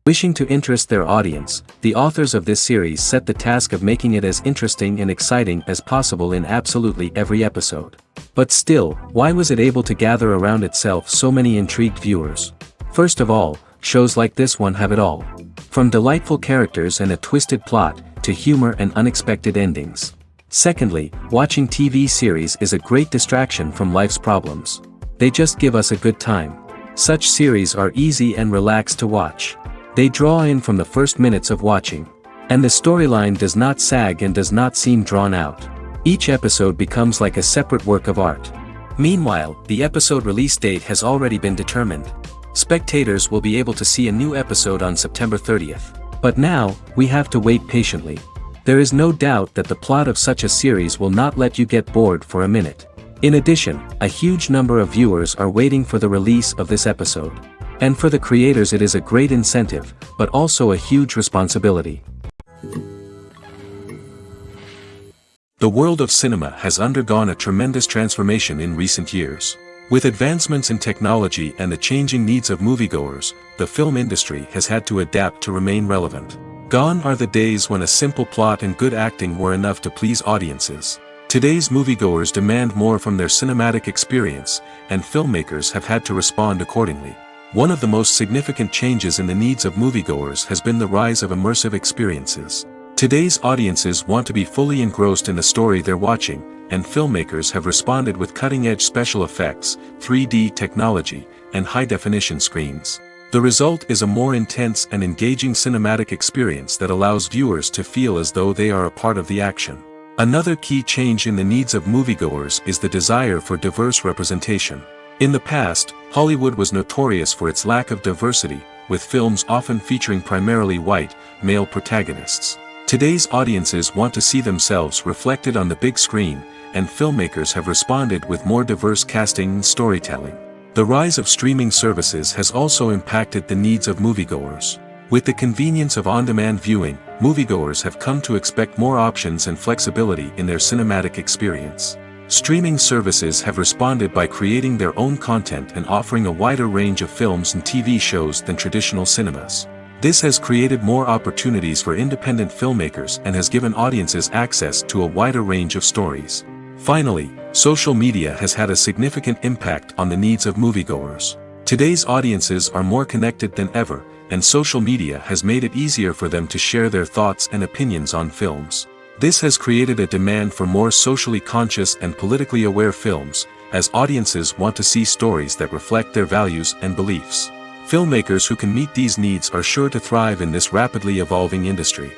Wishing to interest their audience, the authors of this series set the task of making it as interesting and exciting as possible in absolutely every episode. But still, why was it able to gather around itself so many intrigued viewers? First of all, shows like this one have it all. From delightful characters and a twisted plot, to humor and unexpected endings. Secondly, watching TV series is a great distraction from life's problems. They just give us a good time. Such series are easy and relaxed to watch. They draw in from the first minutes of watching. And the storyline does not sag and does not seem drawn out. Each episode becomes like a separate work of art. Meanwhile, the episode release date has already been determined. Spectators will be able to see a new episode on September 30th. But now, we have to wait patiently. There is no doubt that the plot of such a series will not let you get bored for a minute. In addition, a huge number of viewers are waiting for the release of this episode. And for the creators it is a great incentive, but also a huge responsibility. The world of cinema has undergone a tremendous transformation in recent years. With advancements in technology and the changing needs of moviegoers, the film industry has had to adapt to remain relevant. Gone are the days when a simple plot and good acting were enough to please audiences. Today's moviegoers demand more from their cinematic experience, and filmmakers have had to respond accordingly. One of the most significant changes in the needs of moviegoers has been the rise of immersive experiences. Today's audiences want to be fully engrossed in the story they're watching, and filmmakers have responded with cutting-edge special effects, 3D technology, and high-definition screens. The result is a more intense and engaging cinematic experience that allows viewers to feel as though they are a part of the action. Another key change in the needs of moviegoers is the desire for diverse representation. In the past, Hollywood was notorious for its lack of diversity, with films often featuring primarily white, male protagonists. Today's audiences want to see themselves reflected on the big screen, and filmmakers have responded with more diverse casting and storytelling. The rise of streaming services has also impacted the needs of moviegoers. With the convenience of on-demand viewing, moviegoers have come to expect more options and flexibility in their cinematic experience. Streaming services have responded by creating their own content and offering a wider range of films and TV shows than traditional cinemas. This has created more opportunities for independent filmmakers and has given audiences access to a wider range of stories. Finally, social media has had a significant impact on the needs of moviegoers. Today's audiences are more connected than ever, and social media has made it easier for them to share their thoughts and opinions on films. This has created a demand for more socially conscious and politically aware films, as audiences want to see stories that reflect their values and beliefs. Filmmakers who can meet these needs are sure to thrive in this rapidly evolving industry.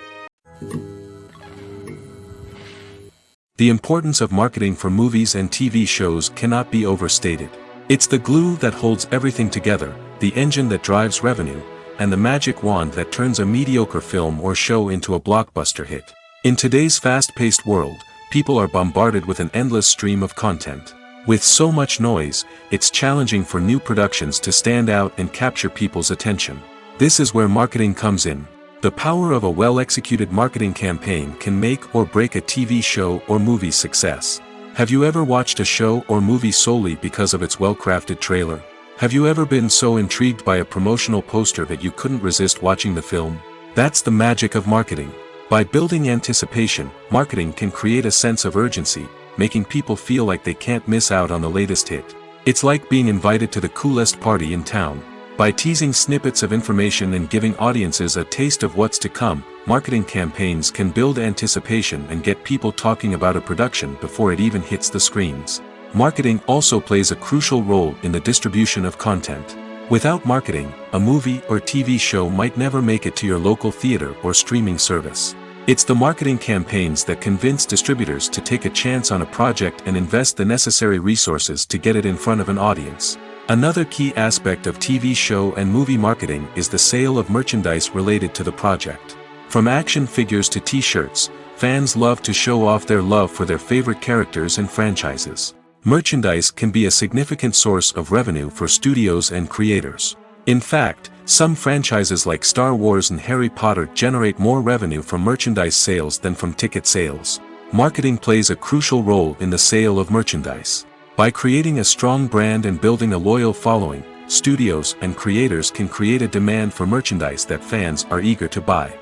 The importance of marketing for movies and TV shows cannot be overstated. It's the glue that holds everything together, the engine that drives revenue, and the magic wand that turns a mediocre film or show into a blockbuster hit. In today's fast-paced world, people are bombarded with an endless stream of content. With so much noise, it's challenging for new productions to stand out and capture people's attention. This is where marketing comes in. The power of a well-executed marketing campaign can make or break a TV show or movie's success. Have you ever watched a show or movie solely because of its well-crafted trailer? Have you ever been so intrigued by a promotional poster that you couldn't resist watching the film? That's the magic of marketing. By building anticipation, marketing can create a sense of urgency, making people feel like they can't miss out on the latest hit. It's like being invited to the coolest party in town. By teasing snippets of information and giving audiences a taste of what's to come, marketing campaigns can build anticipation and get people talking about a production before it even hits the screens. Marketing also plays a crucial role in the distribution of content. Without marketing, a movie or TV show might never make it to your local theater or streaming service. It's the marketing campaigns that convince distributors to take a chance on a project and invest the necessary resources to get it in front of an audience. Another key aspect of TV show and movie marketing is the sale of merchandise related to the project. From action figures to t-shirts, fans love to show off their love for their favorite characters and franchises. Merchandise can be a significant source of revenue for studios and creators. In fact, some franchises like Star Wars and Harry Potter generate more revenue from merchandise sales than from ticket sales. Marketing plays a crucial role in the sale of merchandise. By creating a strong brand and building a loyal following, studios and creators can create a demand for merchandise that fans are eager to buy.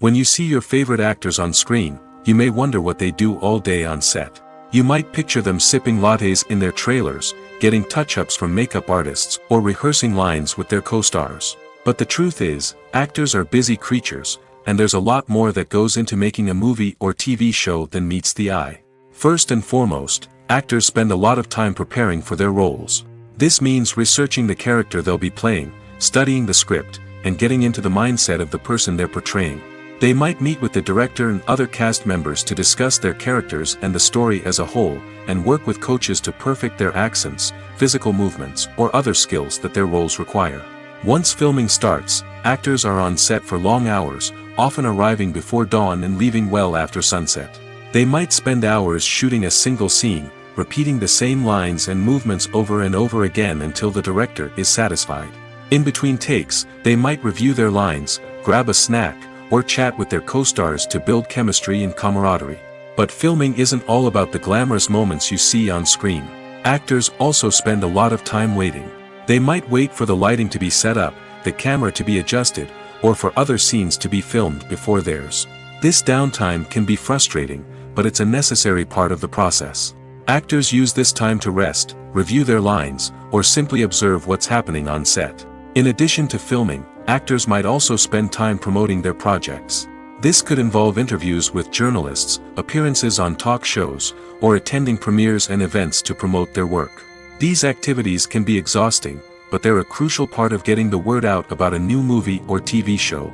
When you see your favorite actors on screen, you may wonder what they do all day on set. You might picture them sipping lattes in their trailers, getting touch-ups from makeup artists, or rehearsing lines with their co-stars. But the truth is, actors are busy creatures, and there's a lot more that goes into making a movie or TV show than meets the eye. First and foremost, actors spend a lot of time preparing for their roles. This means researching the character they'll be playing, studying the script, and getting into the mindset of the person they're portraying. They might meet with the director and other cast members to discuss their characters and the story as a whole, and work with coaches to perfect their accents, physical movements, or other skills that their roles require. Once filming starts, actors are on set for long hours, often arriving before dawn and leaving well after sunset. They might spend hours shooting a single scene, repeating the same lines and movements over and over again until the director is satisfied. In between takes, they might review their lines, grab a snack, or chat with their co-stars to build chemistry and camaraderie. But filming isn't all about the glamorous moments you see on screen. Actors also spend a lot of time waiting. They might wait for the lighting to be set up, the camera to be adjusted, or for other scenes to be filmed before theirs. This downtime can be frustrating, but it's a necessary part of the process. Actors use this time to rest, review their lines, or simply observe what's happening on set. In addition to filming, actors might also spend time promoting their projects. This could involve interviews with journalists, appearances on talk shows, or attending premieres and events to promote their work. These activities can be exhausting, but they're a crucial part of getting the word out about a new movie or TV show.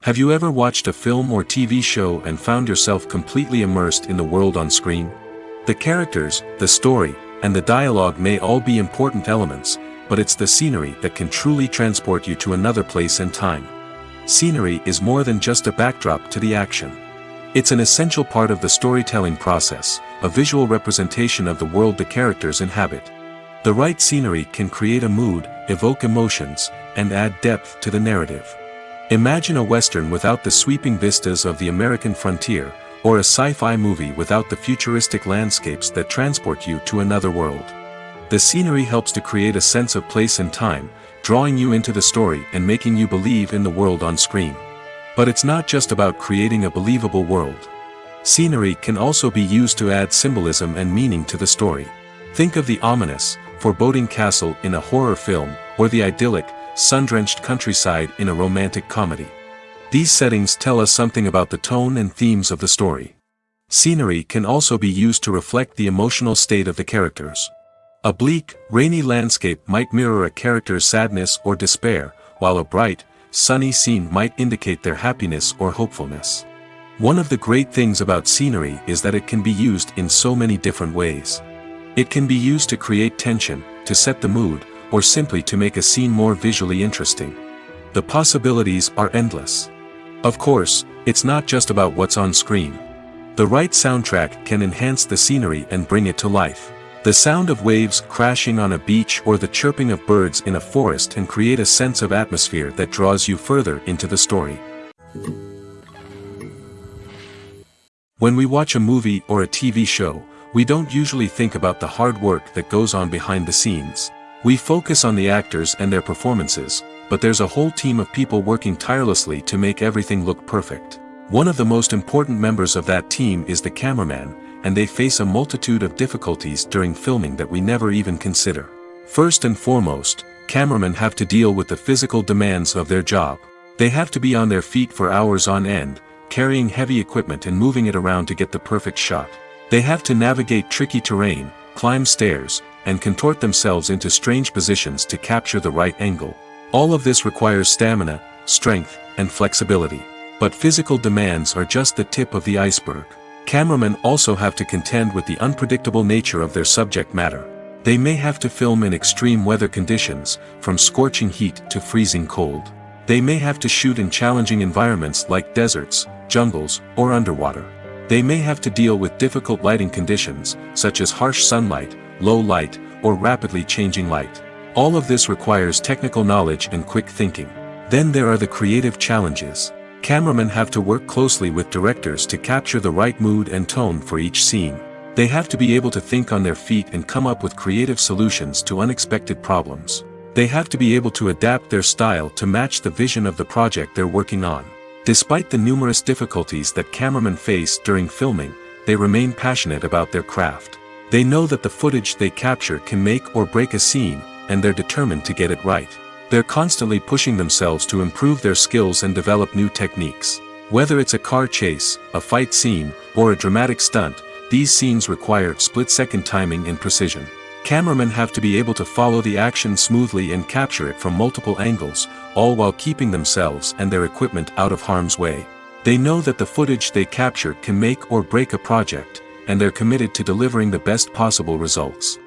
Have you ever watched a film or TV show and found yourself completely immersed in the world on screen? The characters, the story, and the dialogue may all be important elements, but it's the scenery that can truly transport you to another place and time. Scenery is more than just a backdrop to the action. It's an essential part of the storytelling process, a visual representation of the world the characters inhabit. The right scenery can create a mood, evoke emotions, and add depth to the narrative. Imagine a Western without the sweeping vistas of the American frontier, or a sci-fi movie without the futuristic landscapes that transport you to another world. The scenery helps to create a sense of place and time, drawing you into the story and making you believe in the world on screen. But it's not just about creating a believable world. Scenery can also be used to add symbolism and meaning to the story. Think of the ominous, foreboding castle in a horror film, or the idyllic, sun-drenched countryside in a romantic comedy. These settings tell us something about the tone and themes of the story. Scenery can also be used to reflect the emotional state of the characters. A bleak, rainy landscape might mirror a character's sadness or despair, while a bright, sunny scene might indicate their happiness or hopefulness. One of the great things about scenery is that it can be used in so many different ways. It can be used to create tension, to set the mood, or simply to make a scene more visually interesting. The possibilities are endless. Of course, it's not just about what's on screen. The right soundtrack can enhance the scenery and bring it to life. The sound of waves crashing on a beach or the chirping of birds in a forest can create a sense of atmosphere that draws you further into the story. When we watch a movie or a TV show, we don't usually think about the hard work that goes on behind the scenes. We focus on the actors and their performances, but there's a whole team of people working tirelessly to make everything look perfect. One of the most important members of that team is the cameraman, and they face a multitude of difficulties during filming that we never even consider. First and foremost, cameramen have to deal with the physical demands of their job. They have to be on their feet for hours on end, carrying heavy equipment and moving it around to get the perfect shot. They have to navigate tricky terrain, climb stairs, and contort themselves into strange positions to capture the right angle. All of this requires stamina, strength, and flexibility. But physical demands are just the tip of the iceberg. Cameramen also have to contend with the unpredictable nature of their subject matter. They may have to film in extreme weather conditions, from scorching heat to freezing cold. They may have to shoot in challenging environments like deserts, jungles, or underwater. They may have to deal with difficult lighting conditions, such as harsh sunlight, low light, or rapidly changing light. All of this requires technical knowledge and quick thinking. Then there are the creative challenges. Cameramen have to work closely with directors to capture the right mood and tone for each scene. They have to be able to think on their feet and come up with creative solutions to unexpected problems. They have to be able to adapt their style to match the vision of the project they're working on. Despite the numerous difficulties that cameramen face during filming, they remain passionate about their craft. They know that the footage they capture can make or break a scene, and they're determined to get it right. They're constantly pushing themselves to improve their skills and develop new techniques. Whether it's a car chase, a fight scene, or a dramatic stunt, these scenes require split-second timing and precision. Cameramen have to be able to follow the action smoothly and capture it from multiple angles, all while keeping themselves and their equipment out of harm's way. They know that the footage they capture can make or break a project, and they're committed to delivering the best possible results.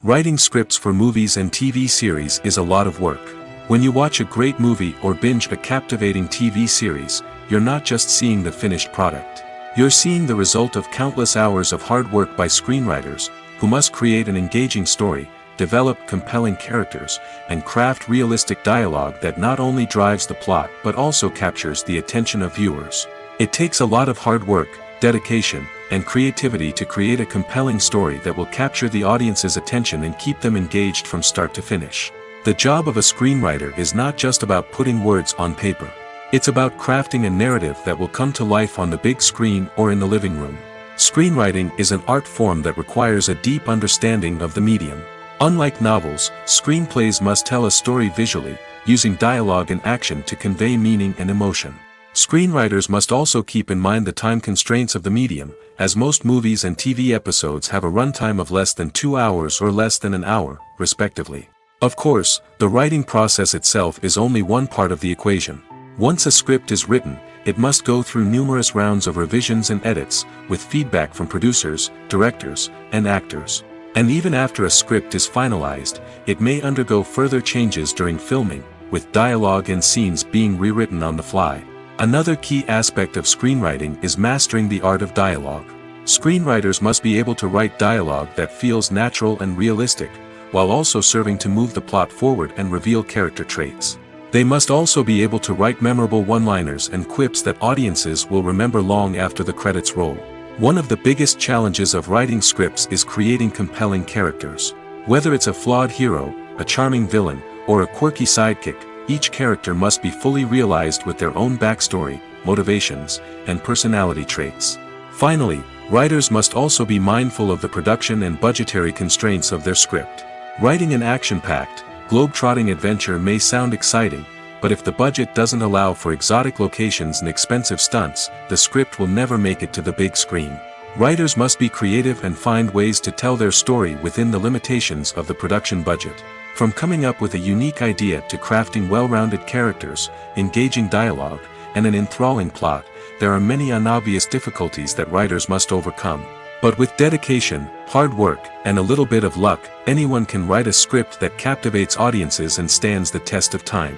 Writing scripts for movies and TV series is a lot of work. When you watch a great movie or binge a captivating TV series, you're not just seeing the finished product. You're seeing the result of countless hours of hard work by screenwriters, who must create an engaging story, develop compelling characters, and craft realistic dialogue that not only drives the plot but also captures the attention of viewers. It takes a lot of hard work, dedication, and creativity to create a compelling story that will capture the audience's attention and keep them engaged from start to finish. The job of a screenwriter is not just about putting words on paper. It's about crafting a narrative that will come to life on the big screen or in the living room. Screenwriting is an art form that requires a deep understanding of the medium. Unlike novels, screenplays must tell a story visually, using dialogue and action to convey meaning and emotion. Screenwriters must also keep in mind the time constraints of the medium, as most movies and TV episodes have a runtime of less than 2 hours or less than an hour, respectively. Of course, the writing process itself is only one part of the equation. Once a script is written, it must go through numerous rounds of revisions and edits, with feedback from producers, directors, and actors. And even after a script is finalized, it may undergo further changes during filming, with dialogue and scenes being rewritten on the fly. Another key aspect of screenwriting is mastering the art of dialogue. Screenwriters must be able to write dialogue that feels natural and realistic, while also serving to move the plot forward and reveal character traits. They must also be able to write memorable one-liners and quips that audiences will remember long after the credits roll. One of the biggest challenges of writing scripts is creating compelling characters. Whether it's a flawed hero, a charming villain, or a quirky sidekick, each character must be fully realized with their own backstory, motivations, and personality traits. Finally, writers must also be mindful of the production and budgetary constraints of their script. Writing an action-packed, globe-trotting adventure may sound exciting, but if the budget doesn't allow for exotic locations and expensive stunts, the script will never make it to the big screen. Writers must be creative and find ways to tell their story within the limitations of the production budget. From coming up with a unique idea to crafting well-rounded characters, engaging dialogue, and an enthralling plot, there are many unobvious difficulties that writers must overcome. But with dedication, hard work, and a little bit of luck, anyone can write a script that captivates audiences and stands the test of time.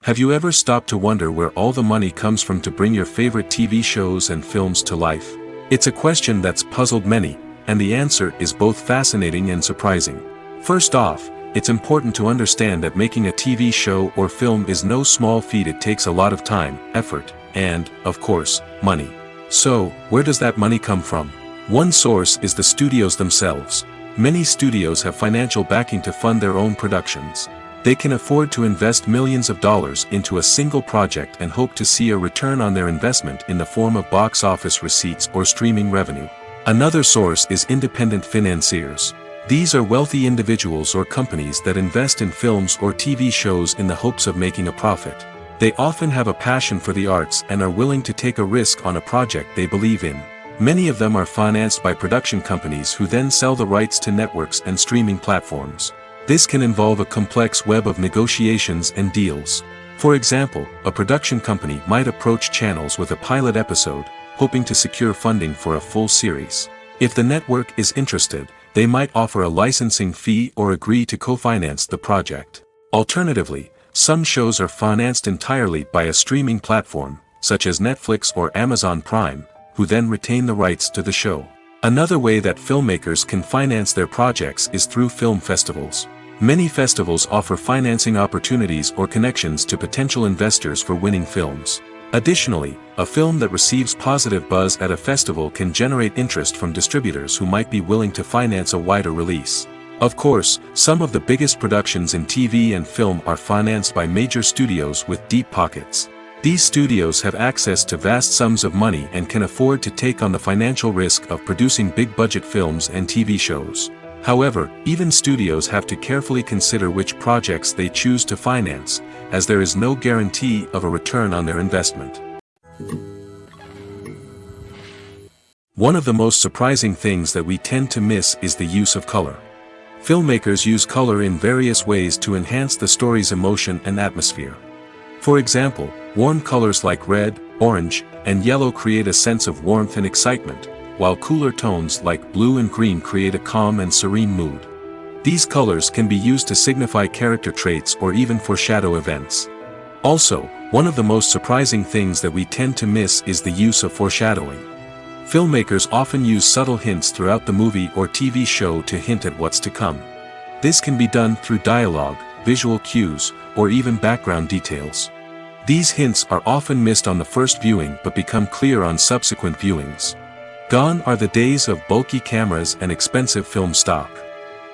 Have you ever stopped to wonder where all the money comes from to bring your favorite TV shows and films to life? It's a question that's puzzled many, and the answer is both fascinating and surprising. First off, it's important to understand that making a TV show or film is no small feat. It takes a lot of time, effort, and, of course, money. So, where does that money come from? One source is the studios themselves. Many studios have financial backing to fund their own productions. They can afford to invest millions of dollars into a single project and hope to see a return on their investment in the form of box office receipts or streaming revenue. Another source is independent financiers. These are wealthy individuals or companies that invest in films or TV shows in the hopes of making a profit. They often have a passion for the arts and are willing to take a risk on a project they believe in. Many of them are financed by production companies who then sell the rights to networks and streaming platforms. This can involve a complex web of negotiations and deals. For example, a production company might approach channels with a pilot episode, hoping to secure funding for a full series. If the network is interested, they might offer a licensing fee or agree to co-finance the project. Alternatively, some shows are financed entirely by a streaming platform, such as Netflix or Amazon Prime, who then retain the rights to the show. Another way that filmmakers can finance their projects is through film festivals. Many festivals offer financing opportunities or connections to potential investors for winning films. Additionally, a film that receives positive buzz at a festival can generate interest from distributors who might be willing to finance a wider release. Of course, some of the biggest productions in TV and film are financed by major studios with deep pockets. These studios have access to vast sums of money and can afford to take on the financial risk of producing big-budget films and TV shows. However, even studios have to carefully consider which projects they choose to finance, as there is no guarantee of a return on their investment. One of the most surprising things that we tend to miss is the use of color. Filmmakers use color in various ways to enhance the story's emotion and atmosphere. For example, warm colors like red, orange, and yellow create a sense of warmth and excitement, while cooler tones like blue and green create a calm and serene mood. These colors can be used to signify character traits or even foreshadow events. Also, one of the most surprising things that we tend to miss is the use of foreshadowing. Filmmakers often use subtle hints throughout the movie or TV show to hint at what's to come. This can be done through dialogue, visual cues, or even background details. These hints are often missed on the first viewing but become clear on subsequent viewings. Gone are the days of bulky cameras and expensive film stock.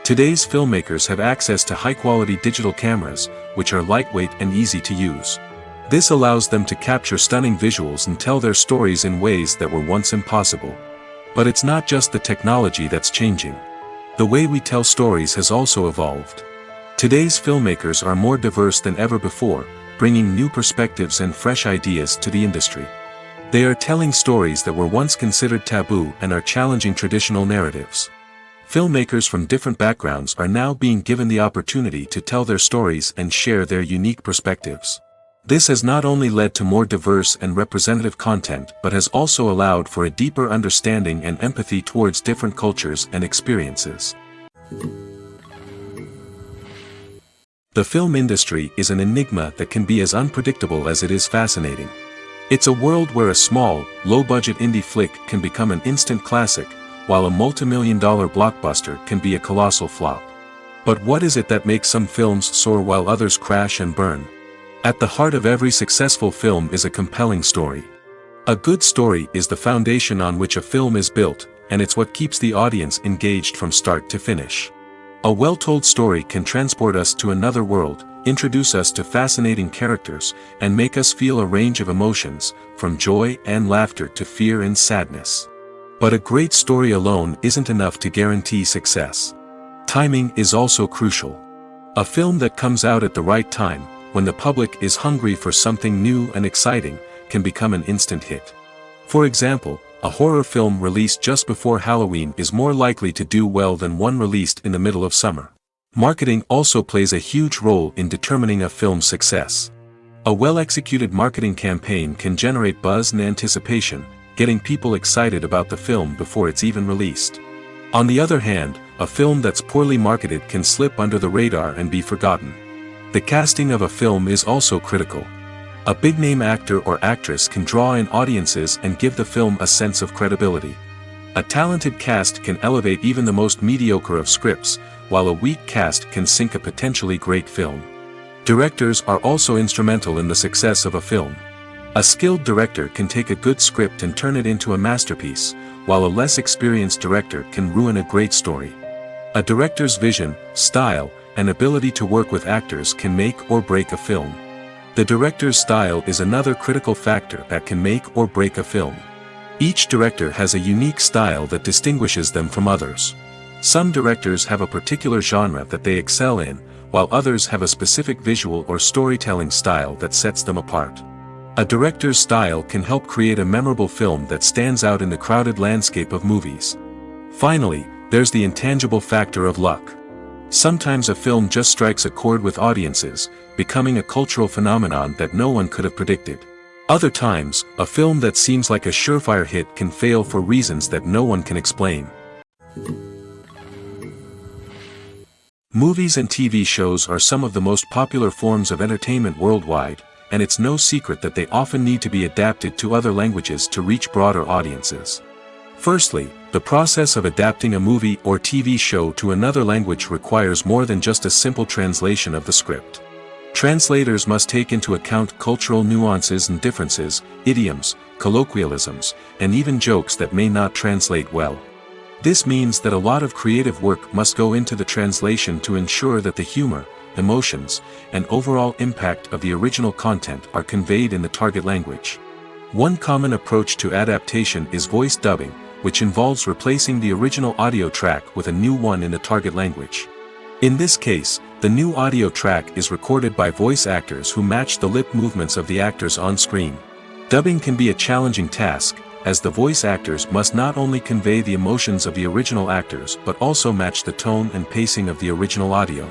Today's filmmakers have access to high-quality digital cameras, which are lightweight and easy to use. This allows them to capture stunning visuals and tell their stories in ways that were once impossible. But it's not just the technology that's changing. The way we tell stories has also evolved. Today's filmmakers are more diverse than ever before, bringing new perspectives and fresh ideas to the industry. They are telling stories that were once considered taboo and are challenging traditional narratives. Filmmakers from different backgrounds are now being given the opportunity to tell their stories and share their unique perspectives. This has not only led to more diverse and representative content but has also allowed for a deeper understanding and empathy towards different cultures and experiences. The film industry is an enigma that can be as unpredictable as it is fascinating. It's a world where a small, low-budget indie flick can become an instant classic, while a multi-million-dollar blockbuster can be a colossal flop. But what is it that makes some films soar while others crash and burn? At the heart of every successful film is a compelling story. A good story is the foundation on which a film is built, and it's what keeps the audience engaged from start to finish. A well-told story can transport us to another world, introduce us to fascinating characters, and make us feel a range of emotions, from joy and laughter to fear and sadness. But a great story alone isn't enough to guarantee success. Timing is also crucial. A film that comes out at the right time, when the public is hungry for something new and exciting, can become an instant hit. For example, a horror film released just before Halloween is more likely to do well than one released in the middle of summer. Marketing also plays a huge role in determining a film's success. A well-executed marketing campaign can generate buzz and anticipation, getting people excited about the film before it's even released. On the other hand, a film that's poorly marketed can slip under the radar and be forgotten. The casting of a film is also critical. A big-name actor or actress can draw in audiences and give the film a sense of credibility. A talented cast can elevate even the most mediocre of scripts, while a weak cast can sink a potentially great film. Directors are also instrumental in the success of a film. A skilled director can take a good script and turn it into a masterpiece, while a less experienced director can ruin a great story. A director's vision, style, and ability to work with actors can make or break a film. The director's style is another critical factor that can make or break a film. Each director has a unique style that distinguishes them from others. Some directors have a particular genre that they excel in, while others have a specific visual or storytelling style that sets them apart. A director's style can help create a memorable film that stands out in the crowded landscape of movies. Finally, there's the intangible factor of luck. Sometimes a film just strikes a chord with audiences, becoming a cultural phenomenon that no one could have predicted. Other times, a film that seems like a surefire hit can fail for reasons that no one can explain. Movies and TV shows are some of the most popular forms of entertainment worldwide, and it's no secret that they often need to be adapted to other languages to reach broader audiences. Firstly, the process of adapting a movie or TV show to another language requires more than just a simple translation of the script. Translators must take into account cultural nuances and differences, idioms, colloquialisms, and even jokes that may not translate well. This means that a lot of creative work must go into the translation to ensure that the humor, emotions, and overall impact of the original content are conveyed in the target language. One common approach to adaptation is voice dubbing, which involves replacing the original audio track with a new one in the target language. In this case, the new audio track is recorded by voice actors who match the lip movements of the actors on screen. Dubbing can be a challenging task, as the voice actors must not only convey the emotions of the original actors but also match the tone and pacing of the original audio.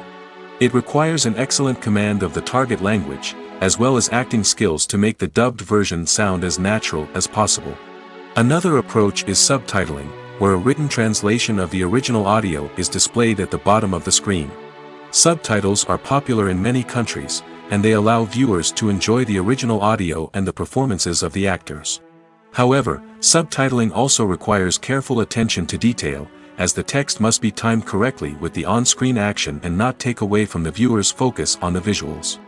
It requires an excellent command of the target language, as well as acting skills to make the dubbed version sound as natural as possible. Another approach is subtitling, where a written translation of the original audio is displayed at the bottom of the screen. Subtitles are popular in many countries, and they allow viewers to enjoy the original audio and the performances of the actors. However, subtitling also requires careful attention to detail, as the text must be timed correctly with the on-screen action and not take away from the viewer's focus on the visuals.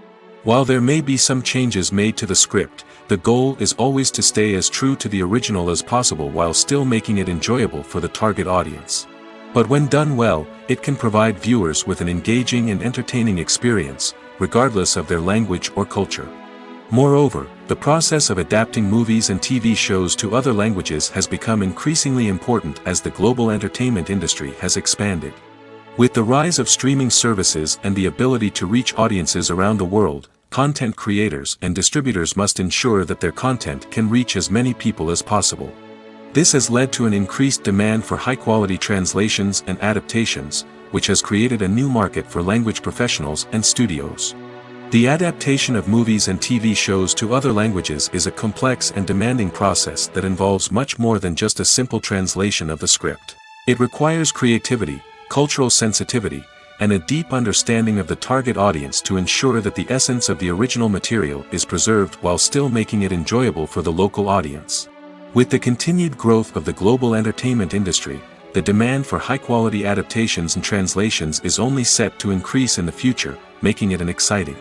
While there may be some changes made to the script, the goal is always to stay as true to the original as possible while still making it enjoyable for the target audience. But when done well, it can provide viewers with an engaging and entertaining experience, regardless of their language or culture. Moreover, the process of adapting movies and TV shows to other languages has become increasingly important as the global entertainment industry has expanded. With the rise of streaming services and the ability to reach audiences around the world, content creators and distributors must ensure that their content can reach as many people as possible. This has led to an increased demand for high-quality translations and adaptations, which has created a new market for language professionals and studios. The adaptation of movies and TV shows to other languages is a complex and demanding process that involves much more than just a simple translation of the script. It requires creativity, cultural sensitivity, and a deep understanding of the target audience to ensure that the essence of the original material is preserved while still making it enjoyable for the local audience. With the continued growth of the global entertainment industry, the demand for high-quality adaptations and translations is only set to increase in the future, making it exciting.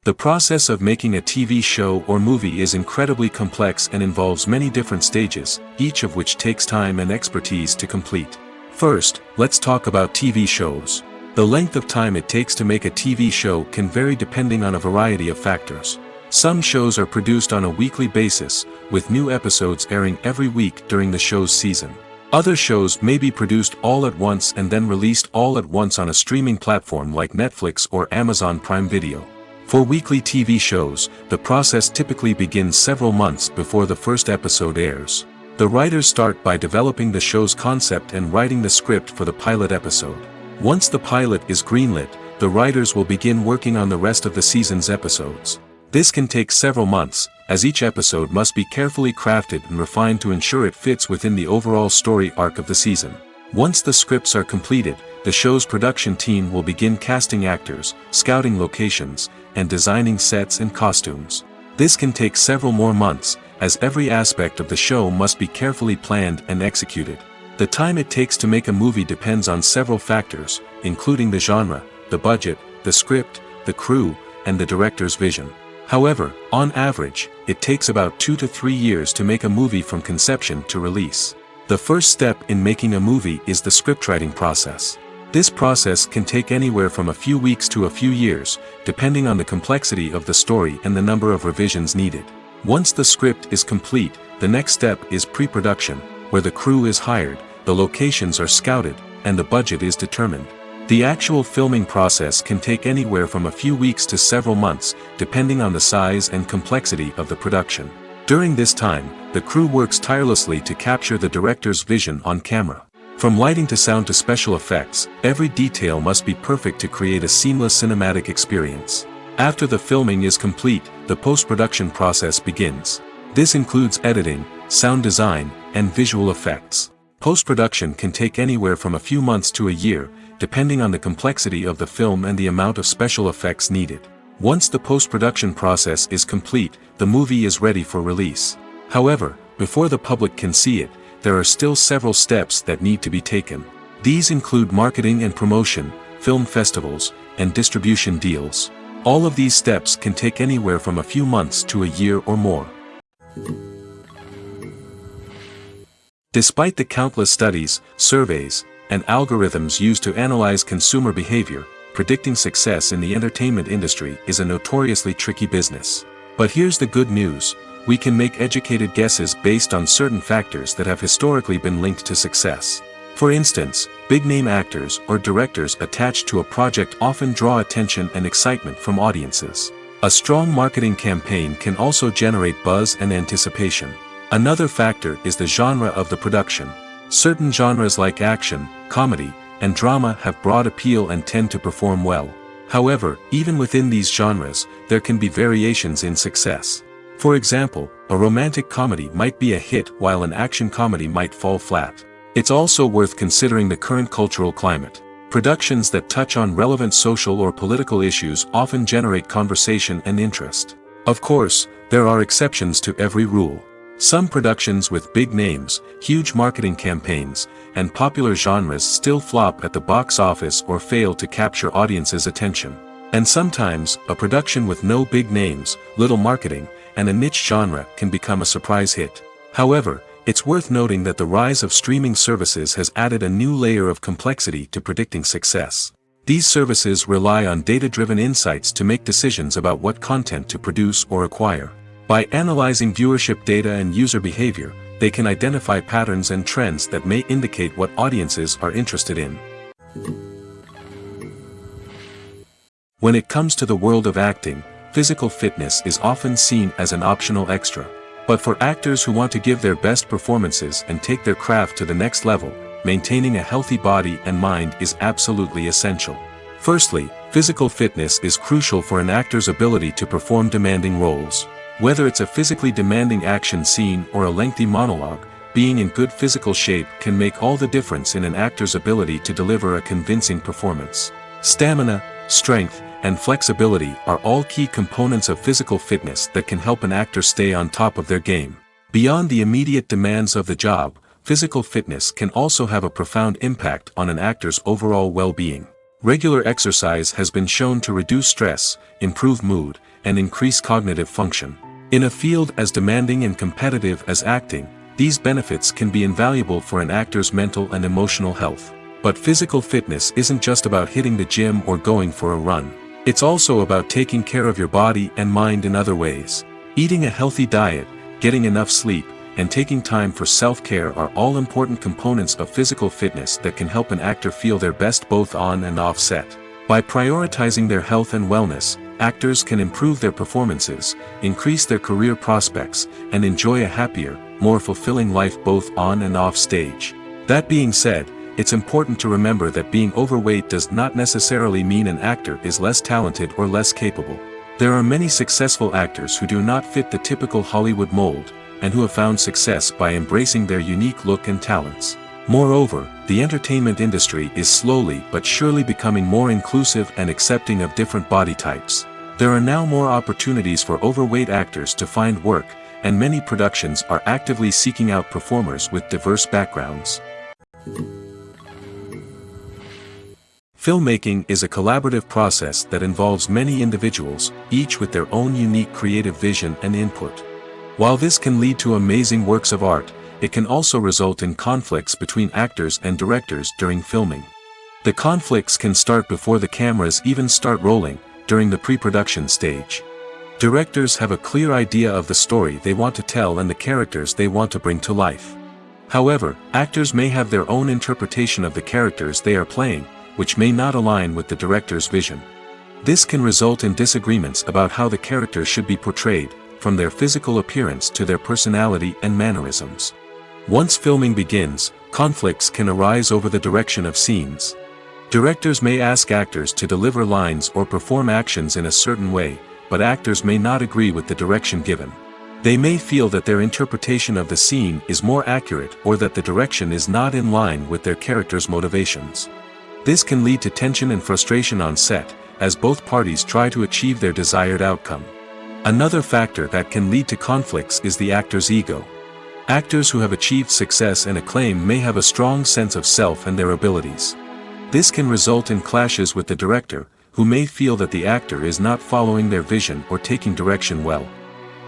The process of making a TV show or movie is incredibly complex and involves many different stages, each of which takes time and expertise to complete. First, let's talk about TV shows. The length of time it takes to make a TV show can vary depending on a variety of factors. Some shows are produced on a weekly basis, with new episodes airing every week during the show's season. Other shows may be produced all at once and then released all at once on a streaming platform like Netflix or Amazon Prime Video. For weekly TV shows, the process typically begins several months before the first episode airs. The writers start by developing the show's concept and writing the script for the pilot episode. Once the pilot is greenlit, the writers will begin working on the rest of the season's episodes. This can take several months, as each episode must be carefully crafted and refined to ensure it fits within the overall story arc of the season. Once the scripts are completed, the show's production team will begin casting actors, scouting locations, and designing sets and costumes. This can take several more months, as every aspect of the show must be carefully planned and executed. The time it takes to make a movie depends on several factors, including the genre, the budget, the script, the crew, and the director's vision. However, on average, it takes about 2 to 3 years to make a movie from conception to release. The first step in making a movie is the scriptwriting process. This process can take anywhere from a few weeks to a few years, depending on the complexity of the story and the number of revisions needed. Once the script is complete, the next step is pre-production, where the crew is hired, the locations are scouted, and the budget is determined. The actual filming process can take anywhere from a few weeks to several months, depending on the size and complexity of the production. During this time, the crew works tirelessly to capture the director's vision on camera. From lighting to sound to special effects, every detail must be perfect to create a seamless cinematic experience. After the filming is complete, the post-production process begins. This includes editing, sound design, and visual effects. Post-production can take anywhere from a few months to a year, depending on the complexity of the film and the amount of special effects needed. Once the post-production process is complete, the movie is ready for release. However, before the public can see it, there are still several steps that need to be taken. These include marketing and promotion, film festivals, and distribution deals. All of these steps can take anywhere from a few months to a year or more. Despite the countless studies, surveys, and algorithms used to analyze consumer behavior, predicting success in the entertainment industry is a notoriously tricky business. But here's the good news: we can make educated guesses based on certain factors that have historically been linked to success. For instance, big-name actors or directors attached to a project often draw attention and excitement from audiences. A strong marketing campaign can also generate buzz and anticipation. Another factor is the genre of the production. Certain genres like action, comedy, and drama have broad appeal and tend to perform well. However, even within these genres, there can be variations in success. For example, a romantic comedy might be a hit while an action comedy might fall flat. It's also worth considering the current cultural climate. Productions that touch on relevant social or political issues often generate conversation and interest. Of course, there are exceptions to every rule. Some productions with big names, huge marketing campaigns, and popular genres still flop at the box office or fail to capture audiences' attention. And sometimes, a production with no big names, little marketing, and a niche genre can become a surprise hit. However, it's worth noting that the rise of streaming services has added a new layer of complexity to predicting success. These services rely on data-driven insights to make decisions about what content to produce or acquire. By analyzing viewership data and user behavior, they can identify patterns and trends that may indicate what audiences are interested in. When it comes to the world of acting, physical fitness is often seen as an optional extra. But for actors who want to give their best performances and take their craft to the next level, maintaining a healthy body and mind is absolutely essential. Firstly, physical fitness is crucial for an actor's ability to perform demanding roles. Whether it's a physically demanding action scene or a lengthy monologue, being in good physical shape can make all the difference in an actor's ability to deliver a convincing performance. Stamina, strength, and flexibility are all key components of physical fitness that can help an actor stay on top of their game. Beyond the immediate demands of the job, physical fitness can also have a profound impact on an actor's overall well-being. Regular exercise has been shown to reduce stress, improve mood, and increase cognitive function. In a field as demanding and competitive as acting, these benefits can be invaluable for an actor's mental and emotional health. But physical fitness isn't just about hitting the gym or going for a run. It's also about taking care of your body and mind in other ways. Eating a healthy diet, getting enough sleep, and taking time for self-care are all important components of physical fitness that can help an actor feel their best both on and off set. By prioritizing their health and wellness, actors can improve their performances, increase their career prospects, and enjoy a happier, more fulfilling life both on and off stage. That being said, it's important to remember that being overweight does not necessarily mean an actor is less talented or less capable. There are many successful actors who do not fit the typical Hollywood mold, and who have found success by embracing their unique look and talents. Moreover, the entertainment industry is slowly but surely becoming more inclusive and accepting of different body types. There are now more opportunities for overweight actors to find work, and many productions are actively seeking out performers with diverse backgrounds. Filmmaking is a collaborative process that involves many individuals, each with their own unique creative vision and input. While this can lead to amazing works of art, it can also result in conflicts between actors and directors during filming. The conflicts can start before the cameras even start rolling, during the pre-production stage. Directors have a clear idea of the story they want to tell and the characters they want to bring to life. However, actors may have their own interpretation of the characters they are playing, which may not align with the director's vision. This can result in disagreements about how the characters should be portrayed, from their physical appearance to their personality and mannerisms. Once filming begins, conflicts can arise over the direction of scenes. Directors may ask actors to deliver lines or perform actions in a certain way, but actors may not agree with the direction given. They may feel that their interpretation of the scene is more accurate or that the direction is not in line with their character's motivations. This can lead to tension and frustration on set, as both parties try to achieve their desired outcome. Another factor that can lead to conflicts is the actor's ego. Actors who have achieved success and acclaim may have a strong sense of self and their abilities. This can result in clashes with the director, who may feel that the actor is not following their vision or taking direction well.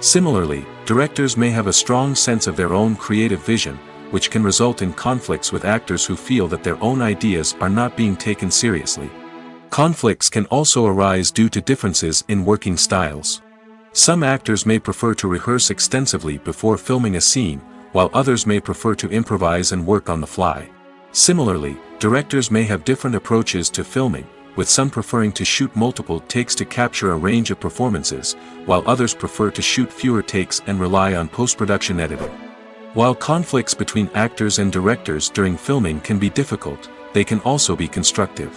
Similarly, directors may have a strong sense of their own creative vision, which can result in conflicts with actors who feel that their own ideas are not being taken seriously. Conflicts can also arise due to differences in working styles. Some actors may prefer to rehearse extensively before filming a scene, while others may prefer to improvise and work on the fly. Similarly, directors may have different approaches to filming, with some preferring to shoot multiple takes to capture a range of performances, while others prefer to shoot fewer takes and rely on post-production editing. While conflicts between actors and directors during filming can be difficult, they can also be constructive.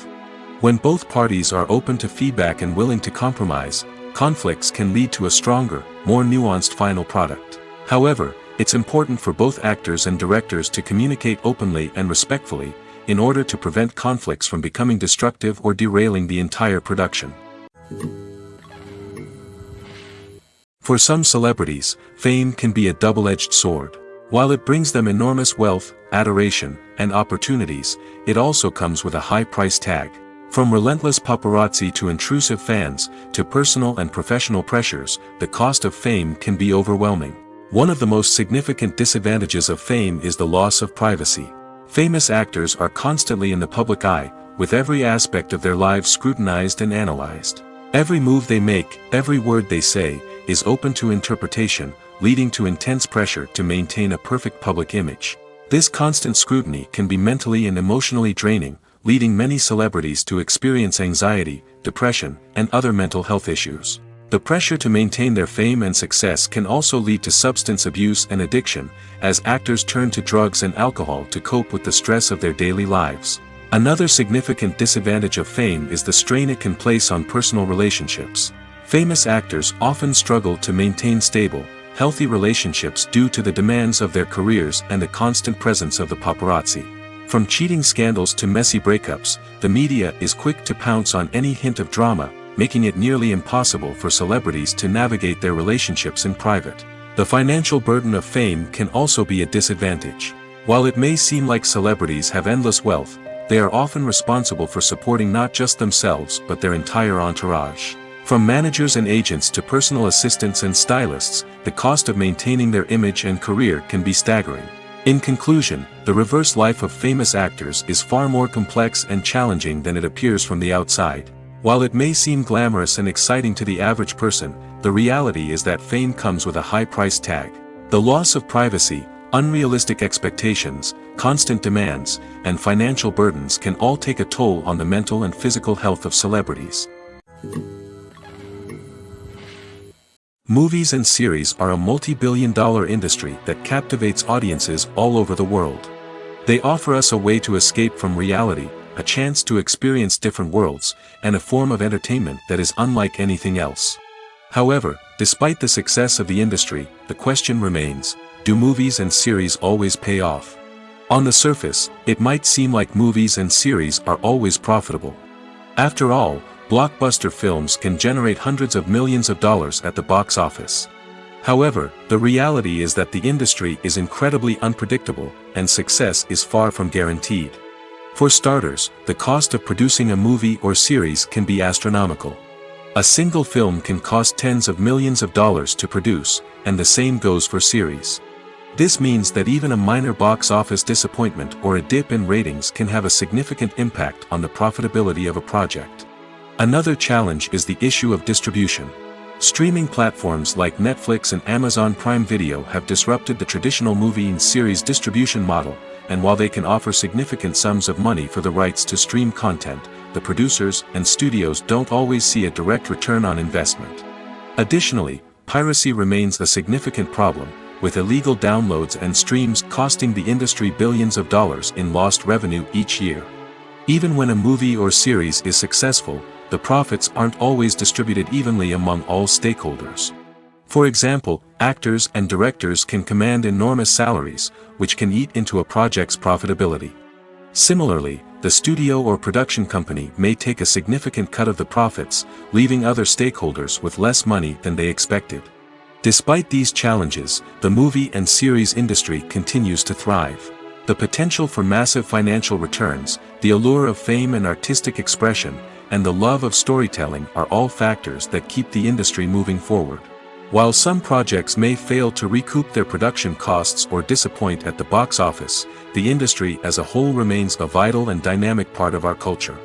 When both parties are open to feedback and willing to compromise, conflicts can lead to a stronger, more nuanced final product. However, it's important for both actors and directors to communicate openly and respectfully, in order to prevent conflicts from becoming destructive or derailing the entire production. For some celebrities, fame can be a double-edged sword. While it brings them enormous wealth, adoration, and opportunities, it also comes with a high price tag. From relentless paparazzi to intrusive fans, to personal and professional pressures, the cost of fame can be overwhelming. One of the most significant disadvantages of fame is the loss of privacy. Famous actors are constantly in the public eye, with every aspect of their lives scrutinized and analyzed. Every move they make, every word they say, is open to interpretation, leading to intense pressure to maintain a perfect public image. This constant scrutiny can be mentally and emotionally draining, leading many celebrities to experience anxiety, depression, and other mental health issues. The pressure to maintain their fame and success can also lead to substance abuse and addiction, as actors turn to drugs and alcohol to cope with the stress of their daily lives. Another significant disadvantage of fame is the strain it can place on personal relationships. Famous actors often struggle to maintain stable, healthy relationships due to the demands of their careers and the constant presence of the paparazzi. From cheating scandals to messy breakups, the media is quick to pounce on any hint of drama, making it nearly impossible for celebrities to navigate their relationships in private. The financial burden of fame can also be a disadvantage. While it may seem like celebrities have endless wealth, they are often responsible for supporting not just themselves but their entire entourage. From managers and agents to personal assistants and stylists, the cost of maintaining their image and career can be staggering. In conclusion, the reverse life of famous actors is far more complex and challenging than it appears from the outside. While it may seem glamorous and exciting to the average person, the reality is that fame comes with a high price tag. The loss of privacy, unrealistic expectations, constant demands, and financial burdens can all take a toll on the mental and physical health of celebrities. Movies and series are a multi-billion-dollar industry that captivates audiences all over the world. They offer us a way to escape from reality, a chance to experience different worlds, and a form of entertainment that is unlike anything else. However, despite the success of the industry, the question remains, do movies and series always pay off? On the surface, it might seem like movies and series are always profitable. After all, blockbuster films can generate hundreds of millions of dollars at the box office. However, the reality is that the industry is incredibly unpredictable, and success is far from guaranteed. For starters, the cost of producing a movie or series can be astronomical. A single film can cost tens of millions of dollars to produce, and the same goes for series. This means that even a minor box office disappointment or a dip in ratings can have a significant impact on the profitability of a project. Another challenge is the issue of distribution. Streaming platforms like Netflix and Amazon Prime Video have disrupted the traditional movie and series distribution model, and while they can offer significant sums of money for the rights to stream content, the producers and studios don't always see a direct return on investment. Additionally, piracy remains a significant problem, with illegal downloads and streams costing the industry billions of dollars in lost revenue each year. Even when a movie or series is successful, the profits aren't always distributed evenly among all stakeholders. For example, actors and directors can command enormous salaries, which can eat into a project's profitability. Similarly, the studio or production company may take a significant cut of the profits, leaving other stakeholders with less money than they expected. Despite these challenges, the movie and series industry continues to thrive. The potential for massive financial returns, the allure of fame and artistic expression, and the love of storytelling are all factors that keep the industry moving forward. While some projects may fail to recoup their production costs or disappoint at the box office, the industry as a whole remains a vital and dynamic part of our culture.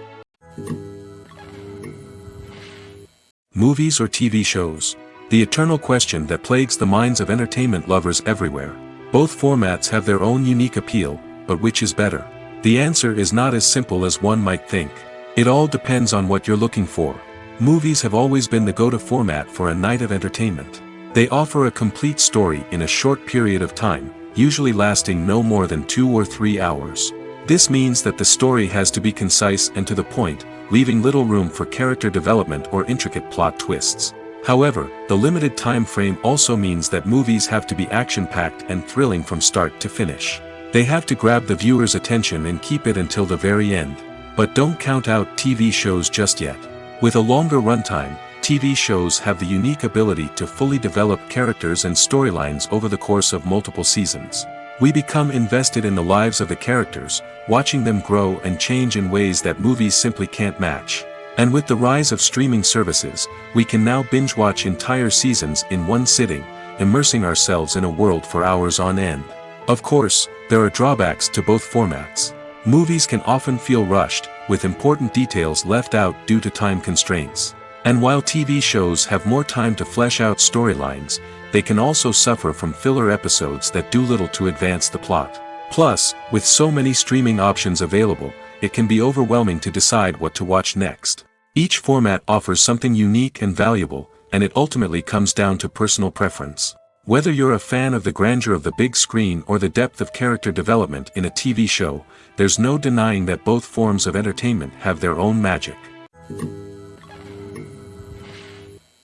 Movies or TV shows? The eternal question that plagues the minds of entertainment lovers everywhere. Both formats have their own unique appeal, but which is better? The answer is not as simple as one might think. It all depends on what you're looking for. Movies have always been the go-to format for a night of entertainment. They offer a complete story in a short period of time, usually lasting no more than 2 or 3 hours. This means that the story has to be concise and to the point, leaving little room for character development or intricate plot twists. However, the limited time frame also means that movies have to be action-packed and thrilling from start to finish. They have to grab the viewer's attention and keep it until the very end. But don't count out TV shows just yet. With a longer runtime, TV shows have the unique ability to fully develop characters and storylines over the course of multiple seasons. We become invested in the lives of the characters, watching them grow and change in ways that movies simply can't match. And with the rise of streaming services, we can now binge-watch entire seasons in one sitting, immersing ourselves in a world for hours on end. Of course, there are drawbacks to both formats. Movies can often feel rushed, with important details left out due to time constraints. And while TV shows have more time to flesh out storylines, they can also suffer from filler episodes that do little to advance the plot. Plus, with so many streaming options available, it can be overwhelming to decide what to watch next. Each format offers something unique and valuable, and it ultimately comes down to personal preference. Whether you're a fan of the grandeur of the big screen or the depth of character development in a TV show, there's no denying that both forms of entertainment have their own magic.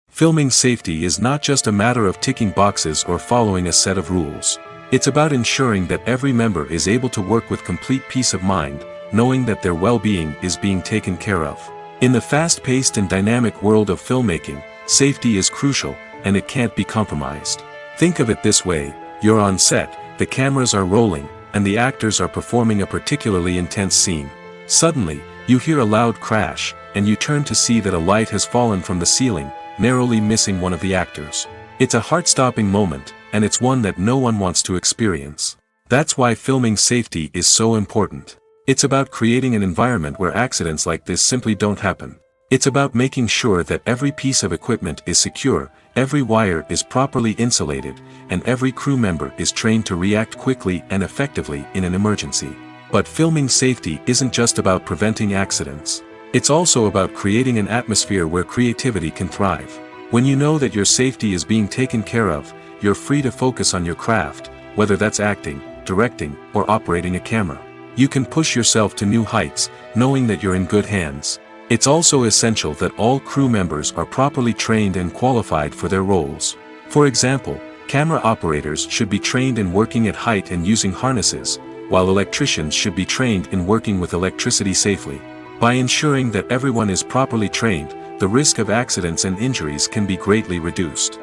Filming safety is not just a matter of ticking boxes or following a set of rules. It's about ensuring that every member is able to work with complete peace of mind, knowing that their well-being is being taken care of. In the fast-paced and dynamic world of filmmaking, safety is crucial, and it can't be compromised. Think of it this way: you're on set, the cameras are rolling, and the actors are performing a particularly intense scene. Suddenly, you hear a loud crash, and you turn to see that a light has fallen from the ceiling, narrowly missing one of the actors. It's a heart-stopping moment, and it's one that no one wants to experience. That's why filming safety is so important. It's about creating an environment where accidents like this simply don't happen. It's about making sure that every piece of equipment is secure, every wire is properly insulated, and every crew member is trained to react quickly and effectively in an emergency. But filming safety isn't just about preventing accidents. It's also about creating an atmosphere where creativity can thrive. When you know that your safety is being taken care of, you're free to focus on your craft, whether that's acting, directing, or operating a camera. You can push yourself to new heights, knowing that you're in good hands. It's also essential that all crew members are properly trained and qualified for their roles. For example, camera operators should be trained in working at height and using harnesses, while electricians should be trained in working with electricity safely. By ensuring that everyone is properly trained, the risk of accidents and injuries can be greatly reduced.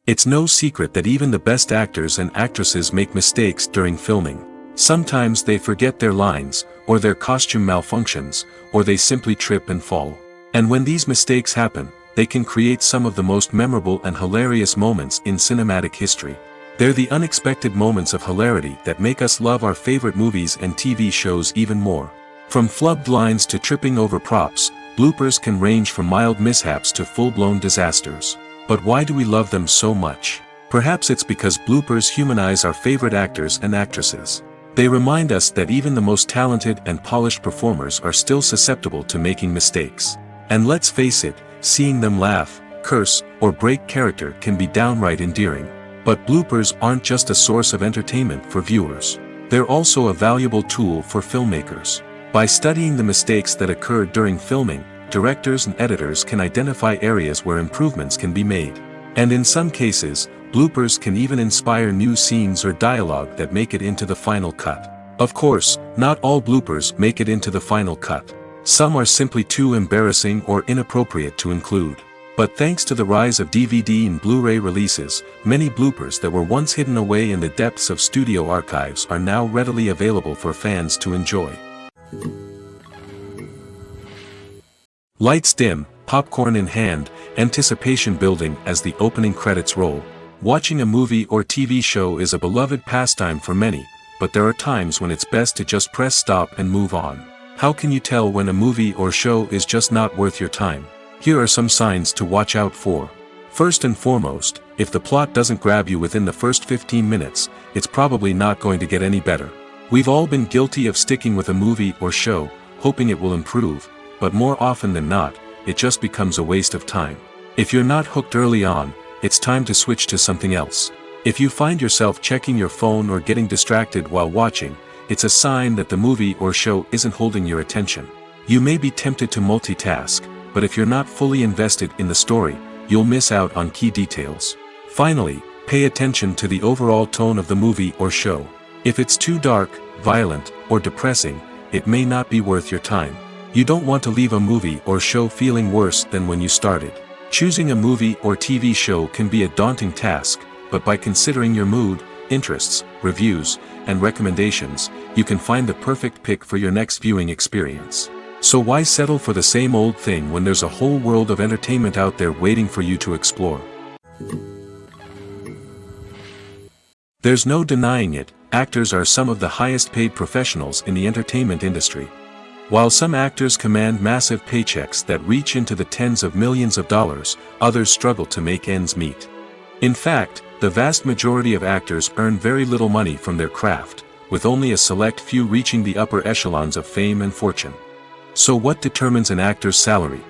It's no secret that even the best actors and actresses make mistakes during filming. Sometimes they forget their lines, or their costume malfunctions, or they simply trip and fall. And when these mistakes happen, they can create some of the most memorable and hilarious moments in cinematic history. They're the unexpected moments of hilarity that make us love our favorite movies and TV shows even more. From flubbed lines to tripping over props, bloopers can range from mild mishaps to full-blown disasters. But why do we love them so much? Perhaps it's because bloopers humanize our favorite actors and actresses. They remind us that even the most talented and polished performers are still susceptible to making mistakes. And let's face it, seeing them laugh, curse, or break character can be downright endearing. But bloopers aren't just a source of entertainment for viewers. They're also a valuable tool for filmmakers. By studying the mistakes that occurred during filming, directors and editors can identify areas where improvements can be made. And in some cases, bloopers can even inspire new scenes or dialogue that make it into the final cut. Of course, not all bloopers make it into the final cut. Some are simply too embarrassing or inappropriate to include. But thanks to the rise of DVD and Blu-ray releases, many bloopers that were once hidden away in the depths of studio archives are now readily available for fans to enjoy. Lights dim, popcorn in hand, anticipation building as the opening credits roll. Watching a movie or TV show is a beloved pastime for many, but there are times when it's best to just press stop and move on. How can you tell when a movie or show is just not worth your time? Here are some signs to watch out for. First and foremost, if the plot doesn't grab you within the first 15 minutes, it's probably not going to get any better. We've all been guilty of sticking with a movie or show, hoping it will improve, but more often than not, it just becomes a waste of time. If you're not hooked early on, it's time to switch to something else. If you find yourself checking your phone or getting distracted while watching, it's a sign that the movie or show isn't holding your attention. You may be tempted to multitask, but if you're not fully invested in the story, you'll miss out on key details. Finally, pay attention to the overall tone of the movie or show. If it's too dark, violent, or depressing, it may not be worth your time. You don't want to leave a movie or show feeling worse than when you started. Choosing a movie or TV show can be a daunting task, but by considering your mood, interests, reviews, and recommendations, you can find the perfect pick for your next viewing experience. So why settle for the same old thing when there's a whole world of entertainment out there waiting for you to explore? There's no denying it, actors are some of the highest paid professionals in the entertainment industry. While some actors command massive paychecks that reach into the tens of millions of dollars, others struggle to make ends meet. In fact, the vast majority of actors earn very little money from their craft, with only a select few reaching the upper echelons of fame and fortune. So what determines an actor's salary?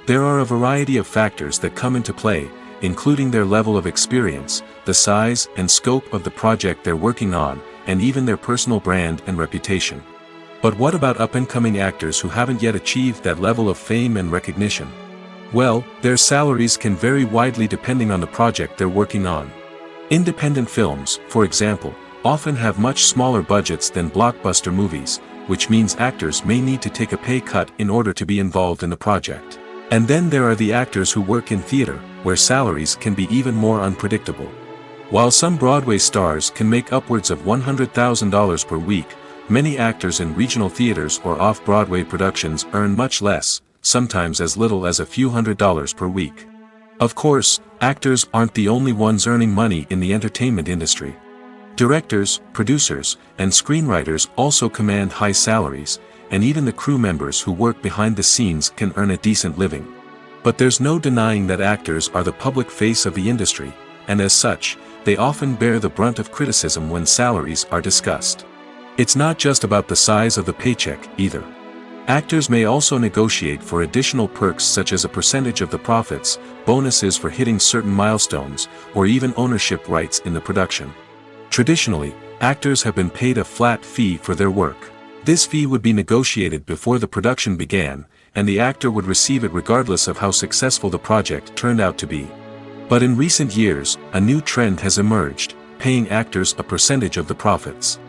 There are a variety of factors that come into play, including their level of experience, the size and scope of the project they're working on, and even their personal brand and reputation. But what about up-and-coming actors who haven't yet achieved that level of fame and recognition? Well, their salaries can vary widely depending on the project they're working on. Independent films, for example, often have much smaller budgets than blockbuster movies, which means actors may need to take a pay cut in order to be involved in the project. And then there are the actors who work in theater, where salaries can be even more unpredictable. While some Broadway stars can make upwards of $100,000 per week, many actors in regional theaters or off-Broadway productions earn much less, sometimes as little as a few $100s per week. Of course, actors aren't the only ones earning money in the entertainment industry. Directors, producers, and screenwriters also command high salaries, and even the crew members who work behind the scenes can earn a decent living. But there's no denying that actors are the public face of the industry, and as such, they often bear the brunt of criticism when salaries are discussed. It's not just about the size of the paycheck, either. Actors may also negotiate for additional perks such as a percentage of the profits, bonuses for hitting certain milestones, or even ownership rights in the production. Traditionally, actors have been paid a flat fee for their work. This fee would be negotiated before the production began, and the actor would receive it regardless of how successful the project turned out to be. But in recent years, a new trend has emerged, paying actors a percentage of the profits.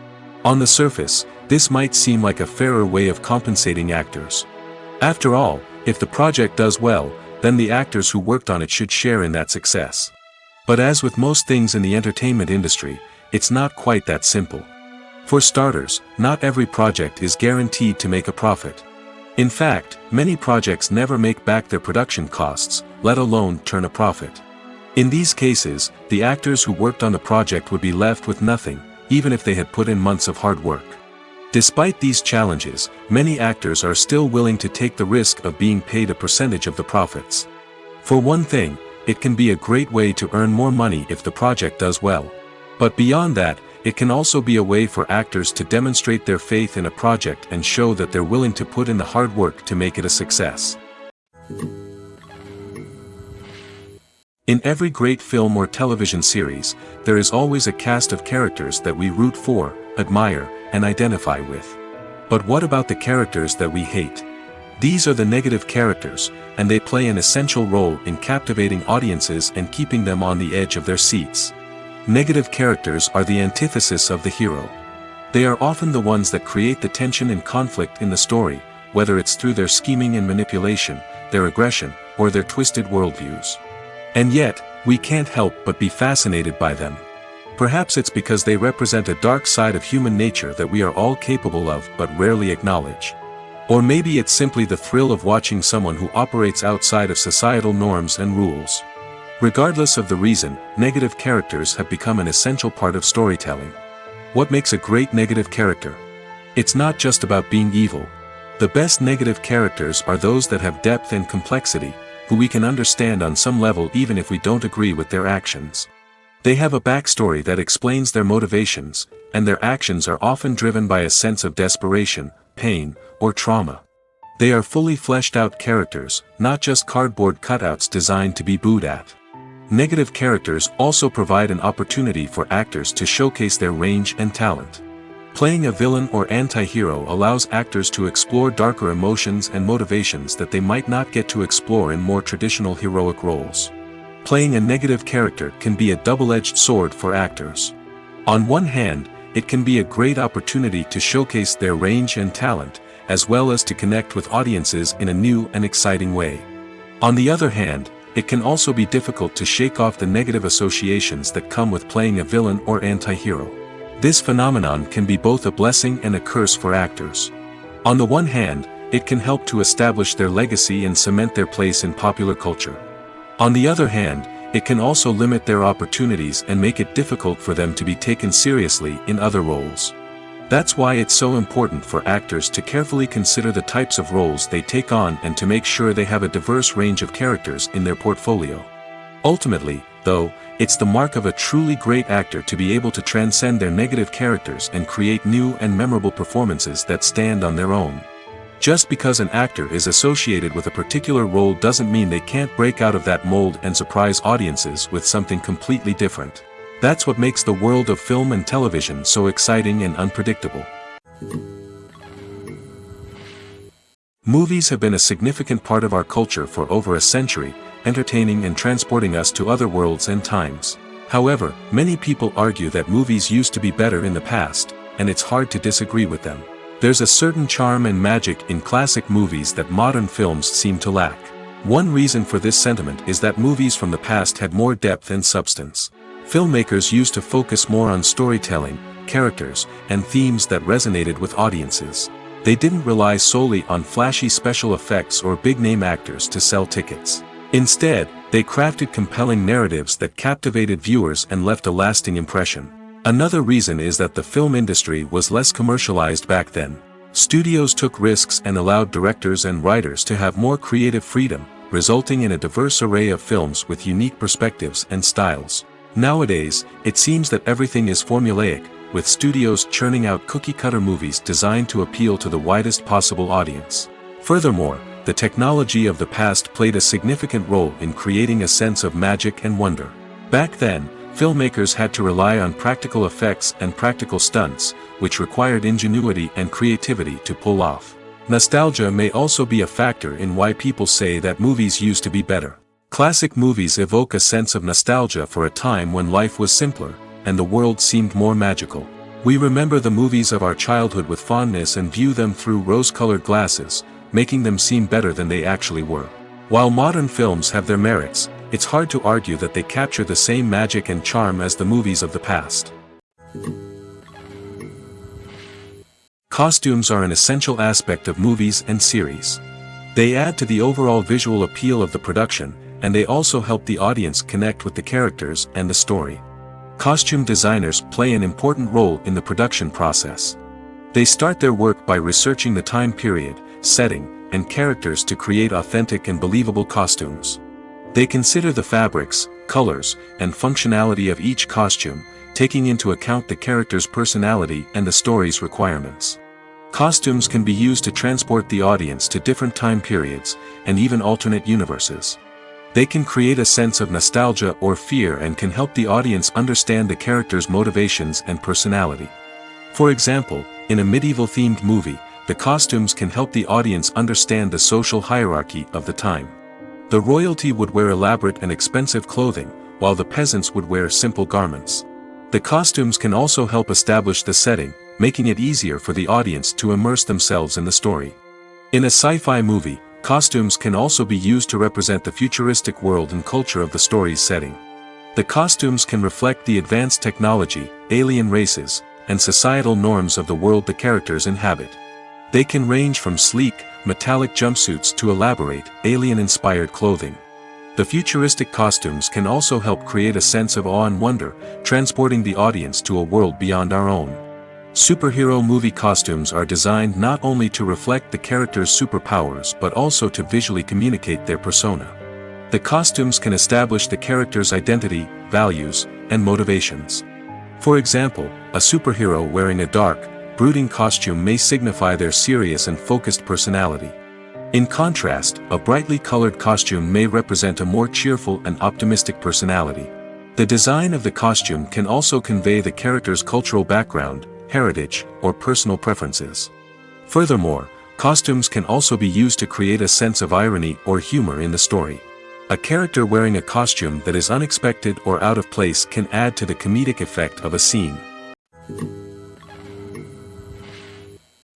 On the surface, this might seem like a fairer way of compensating actors. After all, if the project does well, then the actors who worked on it should share in that success. But as with most things in the entertainment industry, it's not quite that simple. For starters, not every project is guaranteed to make a profit. In fact, many projects never make back their production costs, let alone turn a profit. In these cases, the actors who worked on the project would be left with nothing, even if they had put in months of hard work. Despite these challenges, many actors are still willing to take the risk of being paid a percentage of the profits. For one thing, it can be a great way to earn more money if the project does well. But beyond that, it can also be a way for actors to demonstrate their faith in a project and show that they're willing to put in the hard work to make it a success. In every great film or television series, there is always a cast of characters that we root for, admire, and identify with. But what about the characters that we hate? These are the negative characters, and they play an essential role in captivating audiences and keeping them on the edge of their seats. Negative characters are the antithesis of the hero. They are often the ones that create the tension and conflict in the story, whether it's through their scheming and manipulation, their aggression, or their twisted worldviews. And yet, we can't help but be fascinated by them. Perhaps it's because they represent a dark side of human nature that we are all capable of but rarely acknowledge. Or maybe it's simply the thrill of watching someone who operates outside of societal norms and rules. Regardless of the reason, negative characters have become an essential part of storytelling. What makes a great negative character? It's not just about being evil. The best negative characters are those that have depth and complexity, who we can understand on some level even if we don't agree with their actions. They have a backstory that explains their motivations, and their actions are often driven by a sense of desperation, pain, or trauma. They are fully fleshed out characters, not just cardboard cutouts designed to be booed at. Negative characters also provide an opportunity for actors to showcase their range and talent. Playing a villain or anti-hero allows actors to explore darker emotions and motivations that they might not get to explore in more traditional heroic roles. Playing a negative character can be a double-edged sword for actors. On one hand, it can be a great opportunity to showcase their range and talent, as well as to connect with audiences in a new and exciting way. On the other hand, it can also be difficult to shake off the negative associations that come with playing a villain or anti-hero. This phenomenon can be both a blessing and a curse for actors. On the one hand, it can help to establish their legacy and cement their place in popular culture. On the other hand, it can also limit their opportunities and make it difficult for them to be taken seriously in other roles. That's why it's so important for actors to carefully consider the types of roles they take on and to make sure they have a diverse range of characters in their portfolio. Ultimately, though, it's the mark of a truly great actor to be able to transcend their negative characters and create new and memorable performances that stand on their own. Just because an actor is associated with a particular role doesn't mean they can't break out of that mold and surprise audiences with something completely different. That's what makes the world of film and television so exciting and unpredictable. Movies have been a significant part of our culture for over a century, entertaining and transporting us to other worlds and times. However, many people argue that movies used to be better in the past, and it's hard to disagree with them. There's a certain charm and magic in classic movies that modern films seem to lack. One reason for this sentiment is that movies from the past had more depth and substance. Filmmakers used to focus more on storytelling, characters, and themes that resonated with audiences. They didn't rely solely on flashy special effects or big-name actors to sell tickets. Instead, they crafted compelling narratives that captivated viewers and left a lasting impression. Another reason is that the film industry was less commercialized back then. Studios took risks and allowed directors and writers to have more creative freedom, resulting in a diverse array of films with unique perspectives and styles. Nowadays, it seems that everything is formulaic, with studios churning out cookie-cutter movies designed to appeal to the widest possible audience. Furthermore, the technology of the past played a significant role in creating a sense of magic and wonder. Back then, filmmakers had to rely on practical effects and practical stunts, which required ingenuity and creativity to pull off. Nostalgia may also be a factor in why people say that movies used to be better. Classic movies evoke a sense of nostalgia for a time when life was simpler, and the world seemed more magical. We remember the movies of our childhood with fondness and view them through rose-colored glasses, making them seem better than they actually were. While modern films have their merits, it's hard to argue that they capture the same magic and charm as the movies of the past. Costumes are an essential aspect of movies and series. They add to the overall visual appeal of the production, and they also help the audience connect with the characters and the story. Costume designers play an important role in the production process. They start their work by researching the time period, setting, and characters to create authentic and believable costumes. They consider the fabrics, colors, and functionality of each costume, taking into account the character's personality and the story's requirements. Costumes can be used to transport the audience to different time periods, and even alternate universes. They can create a sense of nostalgia or fear and can help the audience understand the character's motivations and personality. For example, in a medieval-themed movie, the costumes can help the audience understand the social hierarchy of the time. The royalty would wear elaborate and expensive clothing, while the peasants would wear simple garments. The costumes can also help establish the setting, making it easier for the audience to immerse themselves in the story. In a sci-fi movie, costumes can also be used to represent the futuristic world and culture of the story's setting. The costumes can reflect the advanced technology, alien races, and societal norms of the world the characters inhabit. They can range from sleek, metallic jumpsuits to elaborate, alien-inspired clothing. The futuristic costumes can also help create a sense of awe and wonder, transporting the audience to a world beyond our own. Superhero movie costumes are designed not only to reflect the character's superpowers but also to visually communicate their persona. The costumes can establish the character's identity, values, and motivations. For example, a superhero wearing a dark, brooding costume may signify their serious and focused personality. In contrast, a brightly colored costume may represent a more cheerful and optimistic personality. The design of the costume can also convey the character's cultural background, heritage, or personal preferences. Furthermore, costumes can also be used to create a sense of irony or humor in the story. A character wearing a costume that is unexpected or out of place can add to the comedic effect of a scene.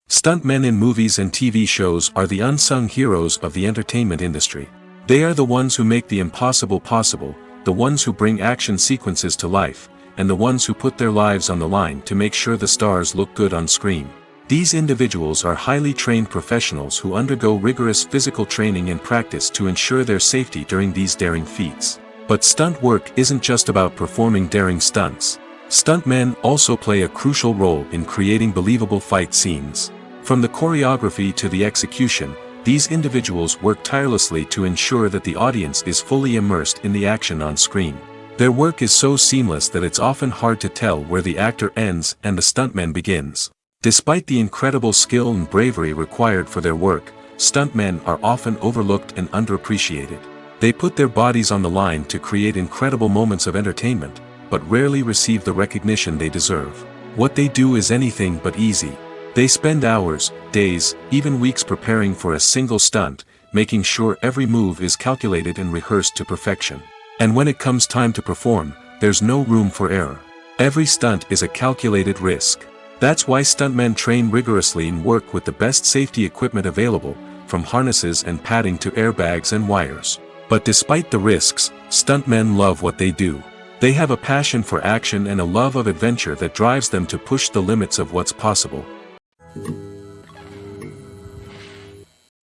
Stuntmen in movies and TV shows are the unsung heroes of the entertainment industry. They are the ones who make the impossible possible, the ones who bring action sequences to life, and the ones who put their lives on the line to make sure the stars look good on screen. These individuals are highly trained professionals who undergo rigorous physical training and practice to ensure their safety during these daring feats. But stunt work isn't just about performing daring stunts. Stuntmen also play a crucial role in creating believable fight scenes. From the choreography to the execution, these individuals work tirelessly to ensure that the audience is fully immersed in the action on screen. Their work is so seamless that it's often hard to tell where the actor ends and the stuntman begins. Despite the incredible skill and bravery required for their work, stuntmen are often overlooked and underappreciated. They put their bodies on the line to create incredible moments of entertainment, but rarely receive the recognition they deserve. What they do is anything but easy. They spend hours, days, even weeks preparing for a single stunt, making sure every move is calculated and rehearsed to perfection. And when it comes time to perform, there's no room for error. Every stunt is a calculated risk. That's why stuntmen train rigorously and work with the best safety equipment available, from harnesses and padding to airbags and wires. But despite the risks, stuntmen love what they do. They have a passion for action and a love of adventure that drives them to push the limits of what's possible.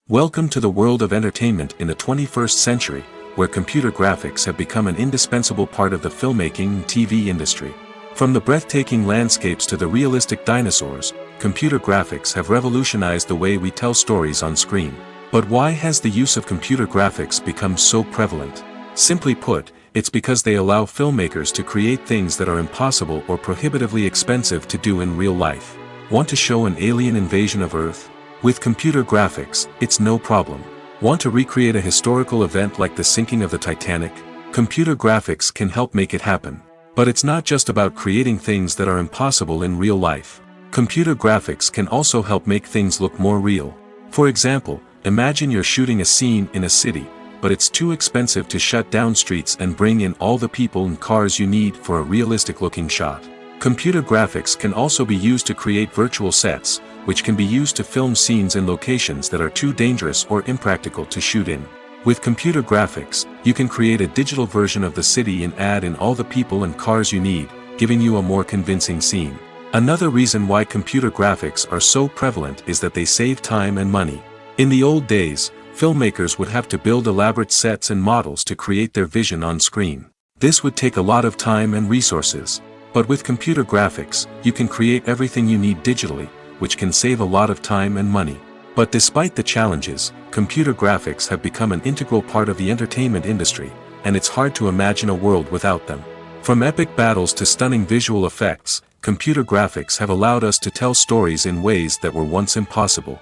Welcome to the world of entertainment in the 21st century, where computer graphics have become an indispensable part of the filmmaking and TV industry. From the breathtaking landscapes to the realistic dinosaurs, computer graphics have revolutionized the way we tell stories on screen. But why has the use of computer graphics become so prevalent? Simply put, it's because they allow filmmakers to create things that are impossible or prohibitively expensive to do in real life. Want to show an alien invasion of Earth? With computer graphics, it's no problem. Want to recreate a historical event like the sinking of the Titanic? Computer graphics can help make it happen. But it's not just about creating things that are impossible in real life. Computer graphics can also help make things look more real. For example, imagine you're shooting a scene in a city, but it's too expensive to shut down streets and bring in all the people and cars you need for a realistic-looking shot. Computer graphics can also be used to create virtual sets, which can be used to film scenes in locations that are too dangerous or impractical to shoot in. With computer graphics, you can create a digital version of the city and add in all the people and cars you need, giving you a more convincing scene. Another reason why computer graphics are so prevalent is that they save time and money. In the old days, filmmakers would have to build elaborate sets and models to create their vision on screen. This would take a lot of time and resources. But with computer graphics, you can create everything you need digitally, which can save a lot of time and money. But despite the challenges, computer graphics have become an integral part of the entertainment industry, and it's hard to imagine a world without them. From epic battles to stunning visual effects, computer graphics have allowed us to tell stories in ways that were once impossible.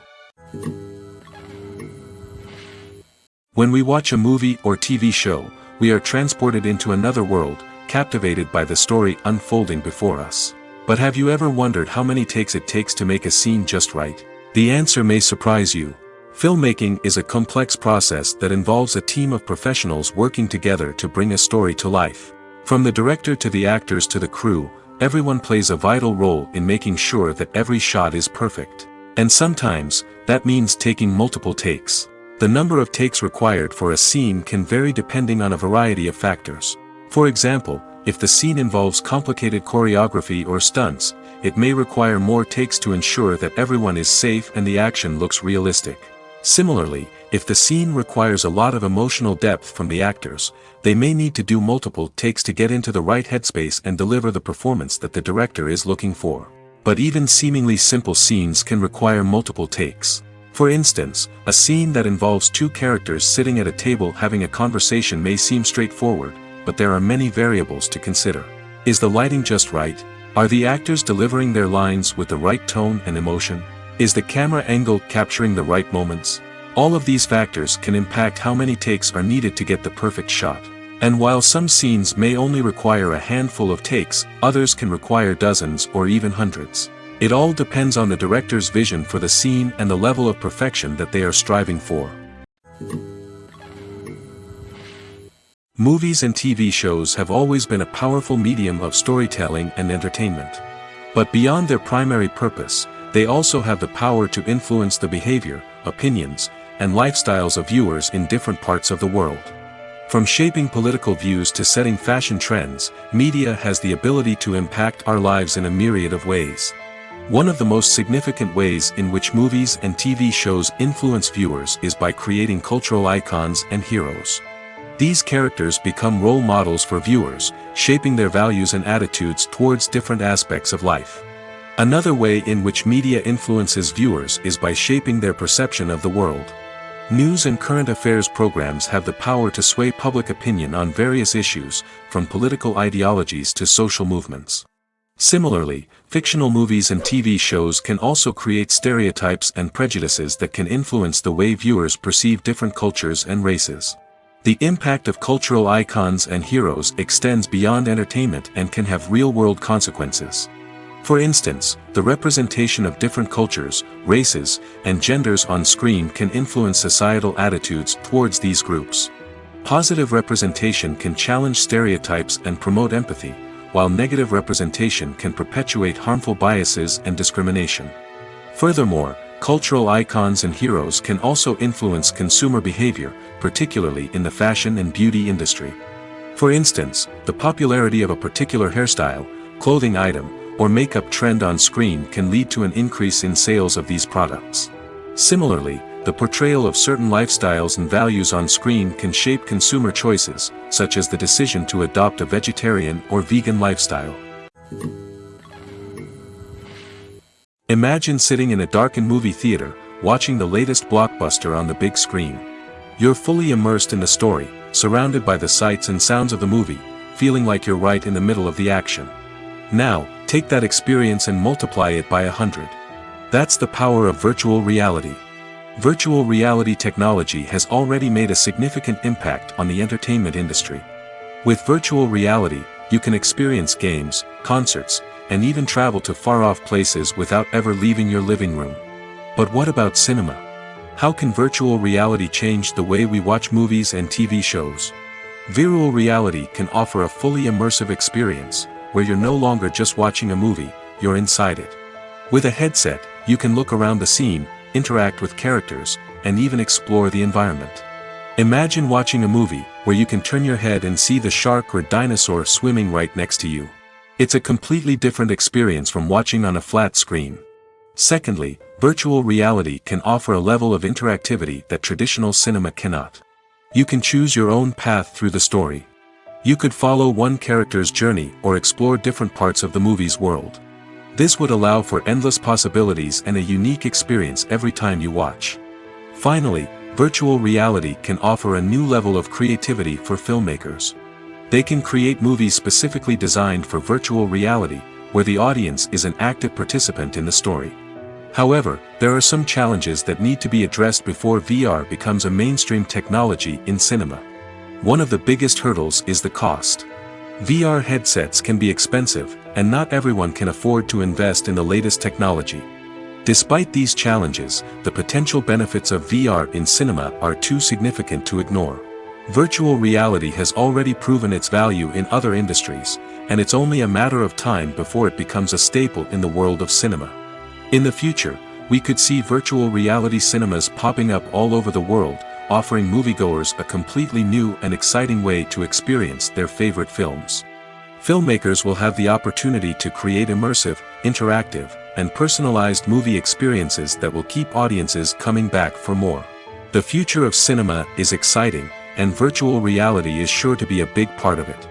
When we watch a movie or TV show, we are transported into another world, captivated by the story unfolding before us. But have you ever wondered how many takes it takes to make a scene just right? The answer may surprise you. Filmmaking is a complex process that involves a team of professionals working together to bring a story to life. From the director to the actors to the crew, everyone plays a vital role in making sure that every shot is perfect. And sometimes, that means taking multiple takes. The number of takes required for a scene can vary depending on a variety of factors. For example, if the scene involves complicated choreography or stunts, it may require more takes to ensure that everyone is safe and the action looks realistic. Similarly, if the scene requires a lot of emotional depth from the actors, they may need to do multiple takes to get into the right headspace and deliver the performance that the director is looking for. But even seemingly simple scenes can require multiple takes. For instance, a scene that involves two characters sitting at a table having a conversation may seem straightforward, but there are many variables to consider. Is the lighting just right? Are the actors delivering their lines with the right tone and emotion? Is the camera angle capturing the right moments? All of these factors can impact how many takes are needed to get the perfect shot. And while some scenes may only require a handful of takes, others can require dozens or even hundreds. It all depends on the director's vision for the scene and the level of perfection that they are striving for. Movies and TV shows have always been a powerful medium of storytelling and entertainment. But beyond their primary purpose, they also have the power to influence the behavior, opinions, and lifestyles of viewers in different parts of the world. From shaping political views to setting fashion trends, media has the ability to impact our lives in a myriad of ways. One of the most significant ways in which movies and TV shows influence viewers is by creating cultural icons and heroes. These characters become role models for viewers, shaping their values and attitudes towards different aspects of life. Another way in which media influences viewers is by shaping their perception of the world. News and current affairs programs have the power to sway public opinion on various issues, from political ideologies to social movements. Similarly, fictional movies and TV shows can also create stereotypes and prejudices that can influence the way viewers perceive different cultures and races. The impact of cultural icons and heroes extends beyond entertainment and can have real-world consequences. For instance, the representation of different cultures, races, and genders on screen can influence societal attitudes towards these groups. Positive representation can challenge stereotypes and promote empathy, while negative representation can perpetuate harmful biases and discrimination. Furthermore, cultural icons and heroes can also influence consumer behavior, particularly in the fashion and beauty industry. For instance, the popularity of a particular hairstyle, clothing item, or makeup trend on screen can lead to an increase in sales of these products. Similarly, the portrayal of certain lifestyles and values on screen can shape consumer choices, such as the decision to adopt a vegetarian or vegan lifestyle. Imagine sitting in a darkened movie theater, watching the latest blockbuster on the big screen. You're fully immersed in the story, surrounded by the sights and sounds of the movie, feeling like you're right in the middle of the action. Now, take that experience and multiply it by 100. That's the power of virtual reality. Virtual reality technology has already made a significant impact on the entertainment industry. With virtual reality, you can experience games, concerts, and even travel to far-off places without ever leaving your living room. But what about cinema? How can virtual reality change the way we watch movies and TV shows? Virtual reality can offer a fully immersive experience, where you're no longer just watching a movie, you're inside it. With a headset, you can look around the scene, interact with characters, and even explore the environment. Imagine watching a movie where you can turn your head and see the shark or dinosaur swimming right next to you. It's a completely different experience from watching on a flat screen. Secondly, virtual reality can offer a level of interactivity that traditional cinema cannot. You can choose your own path through the story. You could follow one character's journey or explore different parts of the movie's world. This would allow for endless possibilities and a unique experience every time you watch. Finally, virtual reality can offer a new level of creativity for filmmakers. They can create movies specifically designed for virtual reality, where the audience is an active participant in the story. However, there are some challenges that need to be addressed before VR becomes a mainstream technology in cinema. One of the biggest hurdles is the cost. VR headsets can be expensive, and not everyone can afford to invest in the latest technology. Despite these challenges, the potential benefits of VR in cinema are too significant to ignore. Virtual reality has already proven its value in other industries, and it's only a matter of time before it becomes a staple in the world of cinema. In the future, we could see virtual reality cinemas popping up all over the world, offering moviegoers a completely new and exciting way to experience their favorite films. Filmmakers will have the opportunity to create immersive, interactive, and personalized movie experiences that will keep audiences coming back for more. The future of cinema is exciting, and virtual reality is sure to be a big part of it.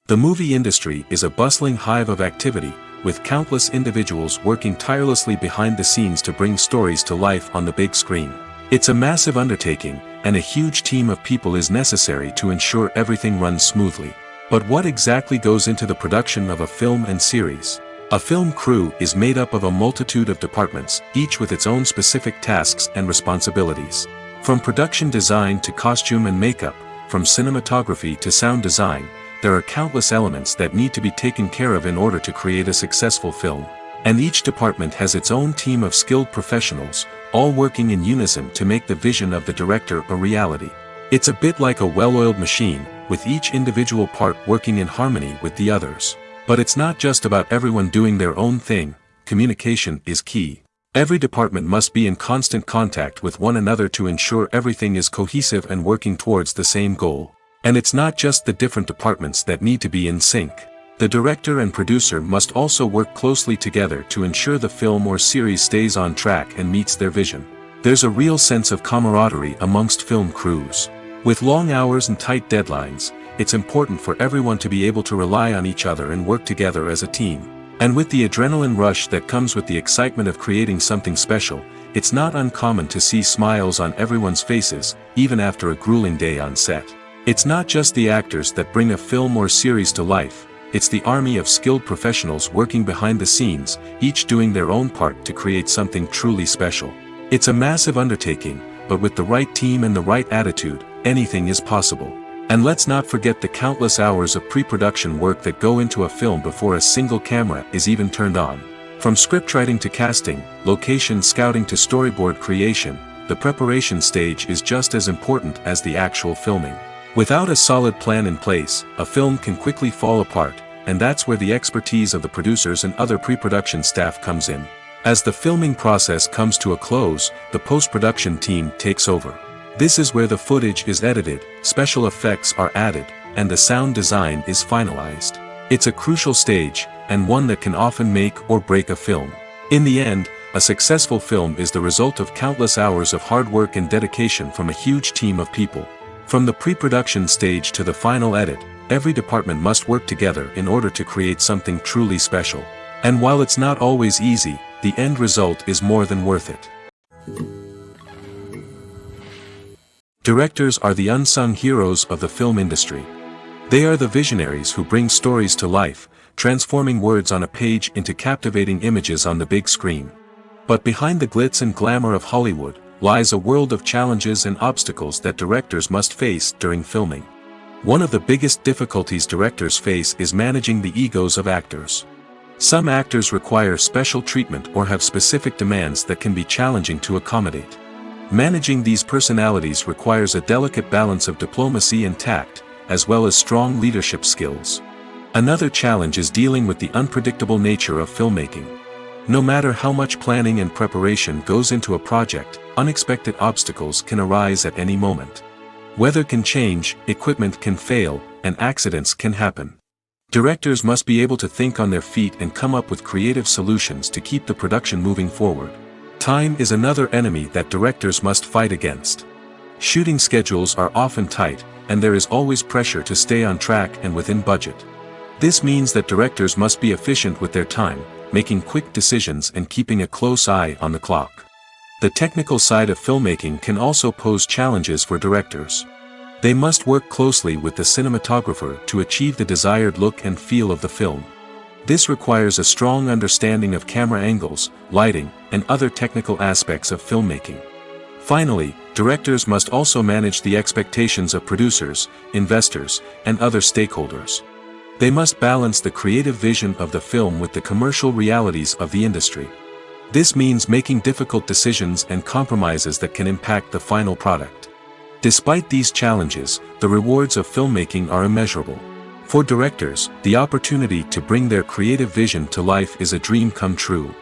The movie industry is a bustling hive of activity, with countless individuals working tirelessly behind the scenes to bring stories to life on the big screen. It's a massive undertaking, and a huge team of people is necessary to ensure everything runs smoothly. But what exactly goes into the production of a film and series? A film crew is made up of a multitude of departments, each with its own specific tasks and responsibilities. From production design to costume and makeup, from cinematography to sound design, there are countless elements that need to be taken care of in order to create a successful film. And each department has its own team of skilled professionals, all working in unison to make the vision of the director a reality. It's a bit like a well-oiled machine, with each individual part working in harmony with the others. But it's not just about everyone doing their own thing. Communication is key. Every department must be in constant contact with one another to ensure everything is cohesive and working towards the same goal. And it's not just the different departments that need to be in sync. The director and producer must also work closely together to ensure the film or series stays on track and meets their vision. There's a real sense of camaraderie amongst film crews. With long hours and tight deadlines, it's important for everyone to be able to rely on each other and work together as a team. And with the adrenaline rush that comes with the excitement of creating something special, it's not uncommon to see smiles on everyone's faces, even after a grueling day on set. It's not just the actors that bring a film or series to life, it's the army of skilled professionals working behind the scenes, each doing their own part to create something truly special. It's a massive undertaking, but with the right team and the right attitude, anything is possible. And let's not forget the countless hours of pre-production work that go into a film before a single camera is even turned on. From scriptwriting to casting, location scouting to storyboard creation, the preparation stage is just as important as the actual filming. Without a solid plan in place, a film can quickly fall apart, and that's where the expertise of the producers and other pre-production staff comes in. As the filming process comes to a close, the post-production team takes over. This is where the footage is edited, special effects are added, and the sound design is finalized. It's a crucial stage, and one that can often make or break a film. In the end, a successful film is the result of countless hours of hard work and dedication from a huge team of people. From the pre-production stage to the final edit, every department must work together in order to create something truly special. And while it's not always easy, the end result is more than worth it. Directors are the unsung heroes of the film industry. They are the visionaries who bring stories to life, transforming words on a page into captivating images on the big screen. But behind the glitz and glamour of Hollywood, lies a world of challenges and obstacles that directors must face during filming. One of the biggest difficulties directors face is managing the egos of actors. Some actors require special treatment or have specific demands that can be challenging to accommodate. Managing these personalities requires a delicate balance of diplomacy and tact, as well as strong leadership skills. Another challenge is dealing with the unpredictable nature of filmmaking. No matter how much planning and preparation goes into a project, unexpected obstacles can arise at any moment. Weather can change, equipment can fail, and accidents can happen. Directors must be able to think on their feet and come up with creative solutions to keep the production moving forward. Time is another enemy that directors must fight against. Shooting schedules are often tight, and there is always pressure to stay on track and within budget. This means that directors must be efficient with their time, making quick decisions and keeping a close eye on the clock. The technical side of filmmaking can also pose challenges for directors. They must work closely with the cinematographer to achieve the desired look and feel of the film. This requires a strong understanding of camera angles, lighting, and other technical aspects of filmmaking. Finally, directors must also manage the expectations of producers, investors, and other stakeholders. They must balance the creative vision of the film with the commercial realities of the industry. This means making difficult decisions and compromises that can impact the final product. Despite these challenges, the rewards of filmmaking are immeasurable. For directors, the opportunity to bring their creative vision to life is a dream come true.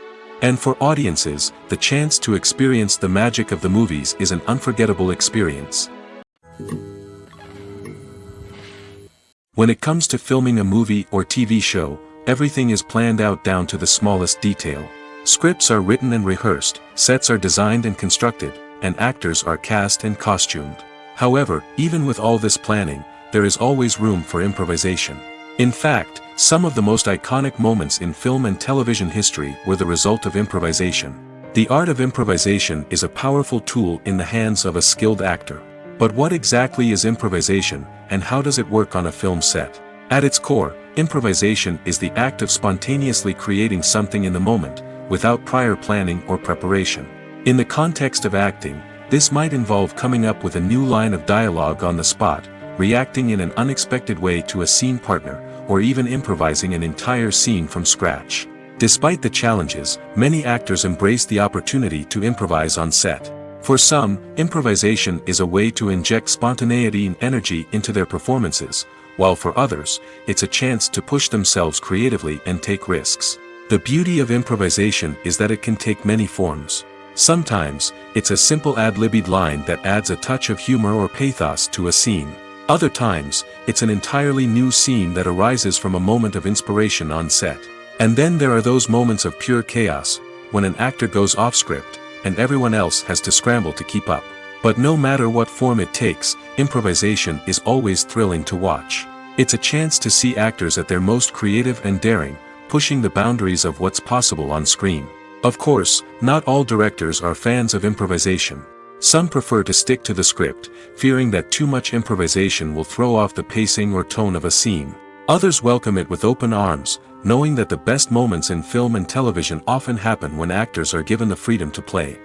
And for audiences, the chance to experience the magic of the movies is an unforgettable experience. When it comes to filming a movie or TV show, everything is planned out down to the smallest detail. Scripts are written and rehearsed, sets are designed and constructed, and actors are cast and costumed. However, even with all this planning, there is always room for improvisation. In fact, some of the most iconic moments in film and television history were the result of improvisation. The art of improvisation is a powerful tool in the hands of a skilled actor. But what exactly is improvisation, and how does it work on a film set? At its core, improvisation is the act of spontaneously creating something in the moment, without prior planning or preparation. In the context of acting, this might involve coming up with a new line of dialogue on the spot, reacting in an unexpected way to a scene partner, or even improvising an entire scene from scratch. Despite the challenges, many actors embrace the opportunity to improvise on set. For some, improvisation is a way to inject spontaneity and energy into their performances, while for others, it's a chance to push themselves creatively and take risks. The beauty of improvisation is that it can take many forms. Sometimes, it's a simple ad-libbed line that adds a touch of humor or pathos to a scene. Other times, it's an entirely new scene that arises from a moment of inspiration on set. And then there are those moments of pure chaos, when an actor goes off script, and everyone else has to scramble to keep up. But no matter what form it takes, improvisation is always thrilling to watch. It's a chance to see actors at their most creative and daring, pushing the boundaries of what's possible on screen. Of course, not all directors are fans of improvisation. Some prefer to stick to the script, fearing that too much improvisation will throw off the pacing or tone of a scene. Others welcome it with open arms, knowing that the best moments in film and television often happen when actors are given the freedom to play.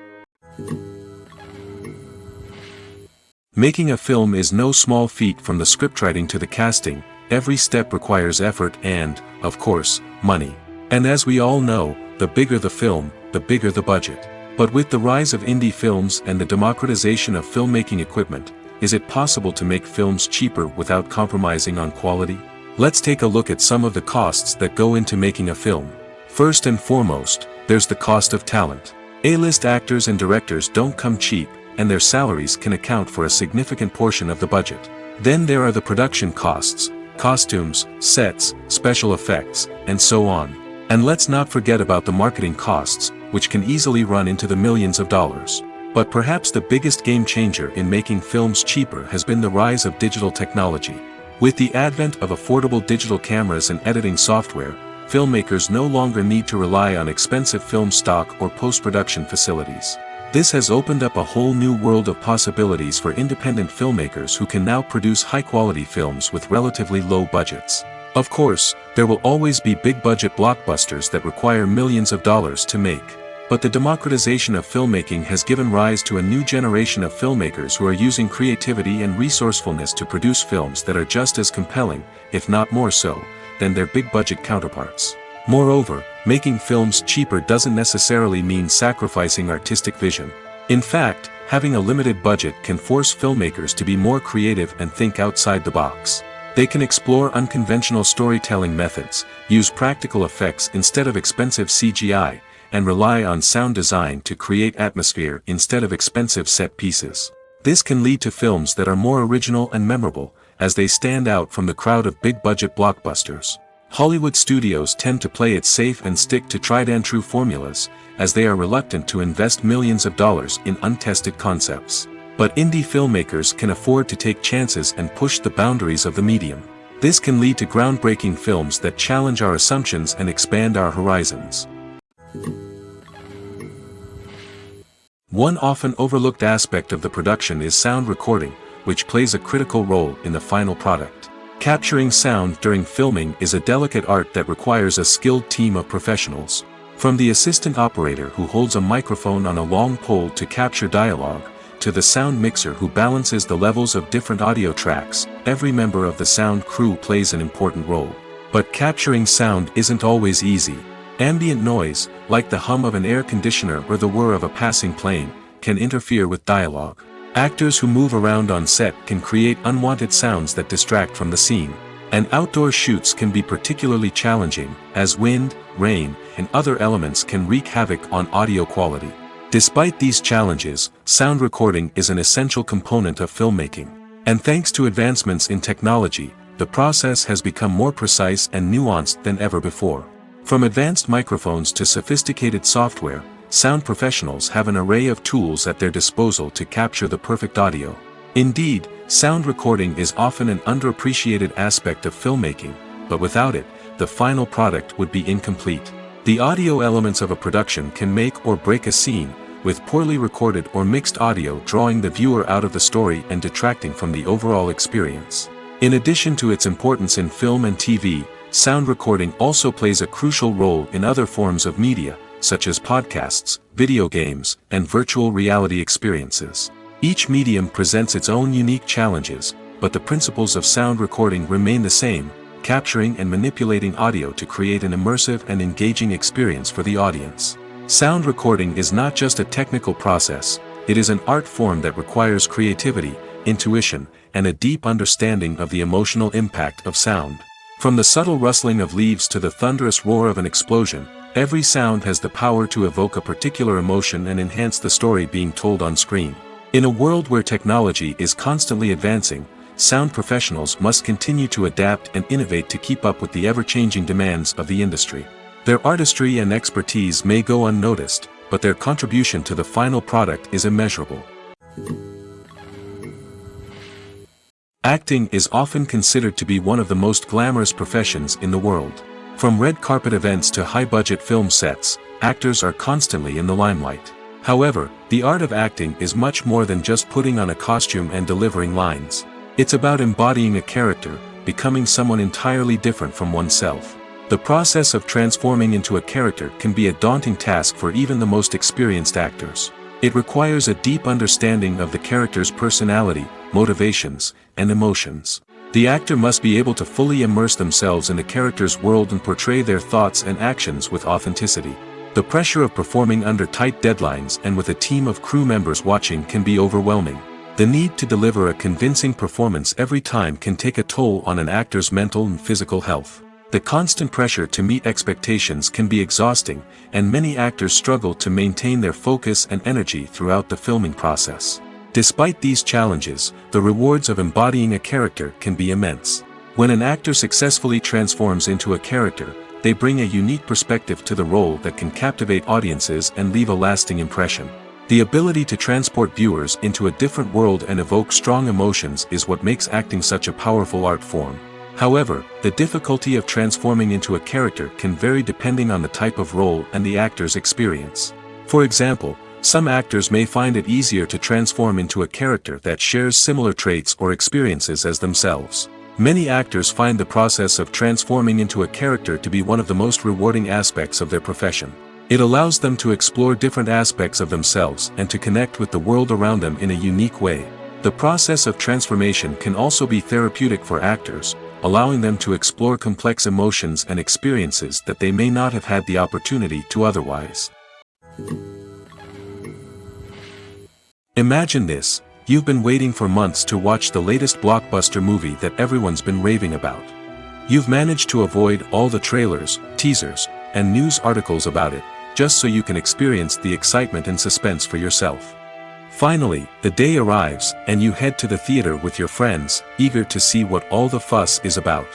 Making a film is no small feat. From the scriptwriting to the casting, every step requires effort and, of course, money. And as we all know, the bigger the film, the bigger the budget. But with the rise of indie films and the democratization of filmmaking equipment, is it possible to make films cheaper without compromising on quality? Let's take a look at some of the costs that go into making a film. First and foremost, there's the cost of talent. A-list actors and directors don't come cheap, and their salaries can account for a significant portion of the budget. Then there are the production costs, costumes, sets, special effects, and so on. And let's not forget about the marketing costs, which can easily run into the millions of dollars. But perhaps the biggest game changer in making films cheaper has been the rise of digital technology. With the advent of affordable digital cameras and editing software, filmmakers no longer need to rely on expensive film stock or post-production facilities. This has opened up a whole new world of possibilities for independent filmmakers who can now produce high-quality films with relatively low budgets. Of course, there will always be big-budget blockbusters that require millions of dollars to make. But the democratization of filmmaking has given rise to a new generation of filmmakers who are using creativity and resourcefulness to produce films that are just as compelling, if not more so, than their big-budget counterparts. Moreover, making films cheaper doesn't necessarily mean sacrificing artistic vision. In fact, having a limited budget can force filmmakers to be more creative and think outside the box. They can explore unconventional storytelling methods, use practical effects instead of expensive CGI, and rely on sound design to create atmosphere instead of expensive set pieces. This can lead to films that are more original and memorable, as they stand out from the crowd of big-budget blockbusters. Hollywood studios tend to play it safe and stick to tried-and-true formulas, as they are reluctant to invest millions of dollars in untested concepts. But indie filmmakers can afford to take chances and push the boundaries of the medium. This can lead to groundbreaking films that challenge our assumptions and expand our horizons. One often overlooked aspect of the production is sound recording, which plays a critical role in the final product. Capturing sound during filming is a delicate art that requires a skilled team of professionals. From the assistant operator who holds a microphone on a long pole to capture dialogue, to the sound mixer who balances the levels of different audio tracks, every member of the sound crew plays an important role. But capturing sound isn't always easy. Ambient noise, like the hum of an air conditioner or the whir of a passing plane, can interfere with dialogue. Actors who move around on set can create unwanted sounds that distract from the scene. And outdoor shoots can be particularly challenging, as wind, rain, and other elements can wreak havoc on audio quality. Despite these challenges, sound recording is an essential component of filmmaking. And thanks to advancements in technology, the process has become more precise and nuanced than ever before. From advanced microphones to sophisticated software, sound professionals have an array of tools at their disposal to capture the perfect audio. Indeed, sound recording is often an underappreciated aspect of filmmaking, but without it, the final product would be incomplete. The audio elements of a production can make or break a scene, with poorly recorded or mixed audio drawing the viewer out of the story and detracting from the overall experience. In addition to its importance in film and TV, sound recording also plays a crucial role in other forms of media, such as podcasts, video games, and virtual reality experiences. Each medium presents its own unique challenges, but the principles of sound recording remain the same, capturing and manipulating audio to create an immersive and engaging experience for the audience. Sound recording is not just a technical process, it is an art form that requires creativity, intuition, and a deep understanding of the emotional impact of sound. From the subtle rustling of leaves to the thunderous roar of an explosion, every sound has the power to evoke a particular emotion and enhance the story being told on screen. In a world where technology is constantly advancing, sound professionals must continue to adapt and innovate to keep up with the ever-changing demands of the industry. Their artistry and expertise may go unnoticed, but their contribution to the final product is immeasurable. Acting is often considered to be one of the most glamorous professions in the world. From red carpet events to high-budget film sets, actors are constantly in the limelight. However, the art of acting is much more than just putting on a costume and delivering lines. It's about embodying a character, becoming someone entirely different from oneself. The process of transforming into a character can be a daunting task for even the most experienced actors. It requires a deep understanding of the character's personality, motivations, and emotions. The actor must be able to fully immerse themselves in the character's world and portray their thoughts and actions with authenticity. The pressure of performing under tight deadlines and with a team of crew members watching can be overwhelming. The need to deliver a convincing performance every time can take a toll on an actor's mental and physical health. The constant pressure to meet expectations can be exhausting, and many actors struggle to maintain their focus and energy throughout the filming process. Despite these challenges, the rewards of embodying a character can be immense. When an actor successfully transforms into a character, they bring a unique perspective to the role that can captivate audiences and leave a lasting impression. The ability to transport viewers into a different world and evoke strong emotions is what makes acting such a powerful art form. However, the difficulty of transforming into a character can vary depending on the type of role and the actor's experience. For example, some actors may find it easier to transform into a character that shares similar traits or experiences as themselves. Many actors find the process of transforming into a character to be one of the most rewarding aspects of their profession. It allows them to explore different aspects of themselves and to connect with the world around them in a unique way. The process of transformation can also be therapeutic for actors, allowing them to explore complex emotions and experiences that they may not have had the opportunity to otherwise. Imagine this: you've been waiting for months to watch the latest blockbuster movie that everyone's been raving about. You've managed to avoid all the trailers, teasers, and news articles about it, just so you can experience the excitement and suspense for yourself. Finally, the day arrives, and you head to the theater with your friends, eager to see what all the fuss is about.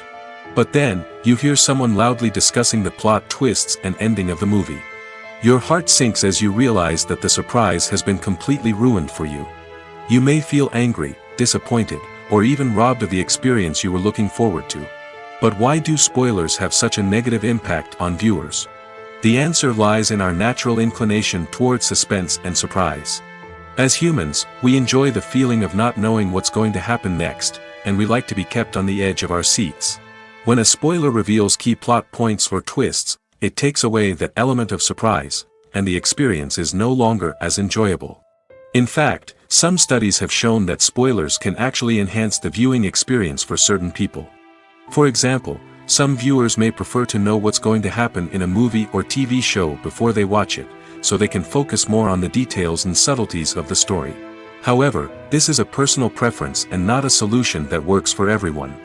But then, you hear someone loudly discussing the plot twists and ending of the movie. Your heart sinks as you realize that the surprise has been completely ruined for you. You may feel angry, disappointed, or even robbed of the experience you were looking forward to. But why do spoilers have such a negative impact on viewers? The answer lies in our natural inclination toward suspense and surprise. As humans, we enjoy the feeling of not knowing what's going to happen next, and we like to be kept on the edge of our seats. When a spoiler reveals key plot points or twists, it takes away that element of surprise, and the experience is no longer as enjoyable. In fact, some studies have shown that spoilers can actually enhance the viewing experience for certain people. For example, Some viewers may prefer to know what's going to happen in a movie or TV show before they watch it, so they can focus more on the details and subtleties of the story. However, this is a personal preference and not a solution that works for everyone.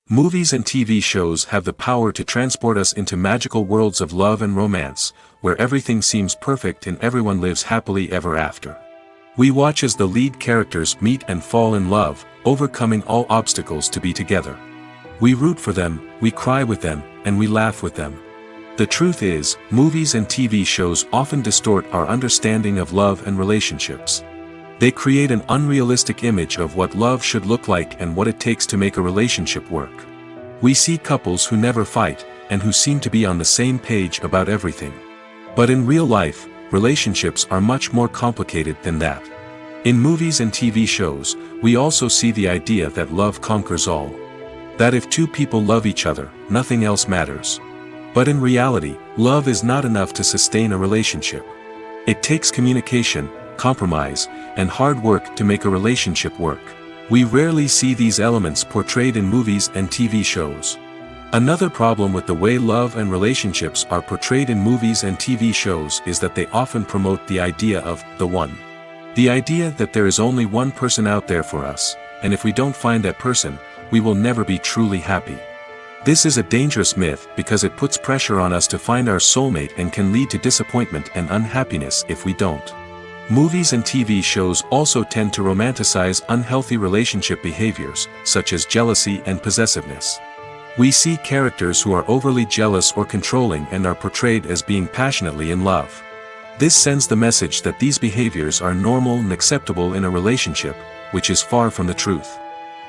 Movies and TV shows have the power to transport us into magical worlds of love and romance, where everything seems perfect and everyone lives happily ever after. We watch as the lead characters meet and fall in love, overcoming all obstacles to be together. We root for them, we cry with them, and we laugh with them. The truth is, movies and TV shows often distort our understanding of love and relationships. They create an unrealistic image of what love should look like and what it takes to make a relationship work. We see couples who never fight, and who seem to be on the same page about everything. But in real life, relationships are much more complicated than that. In movies and TV shows, we also see the idea that love conquers all. That if two people love each other, nothing else matters. But in reality, love is not enough to sustain a relationship. It takes communication, compromise, and hard work to make a relationship work. We rarely see these elements portrayed in movies and TV shows. Another problem with the way love and relationships are portrayed in movies and TV shows is that they often promote the idea of the one. The idea that there is only one person out there for us, and if we don't find that person, we will never be truly happy. This is a dangerous myth because it puts pressure on us to find our soulmate and can lead to disappointment and unhappiness if we don't. Movies and TV shows also tend to romanticize unhealthy relationship behaviors, such as jealousy and possessiveness. We see characters who are overly jealous or controlling and are portrayed as being passionately in love. This sends the message that these behaviors are normal and acceptable in a relationship, which is far from the truth.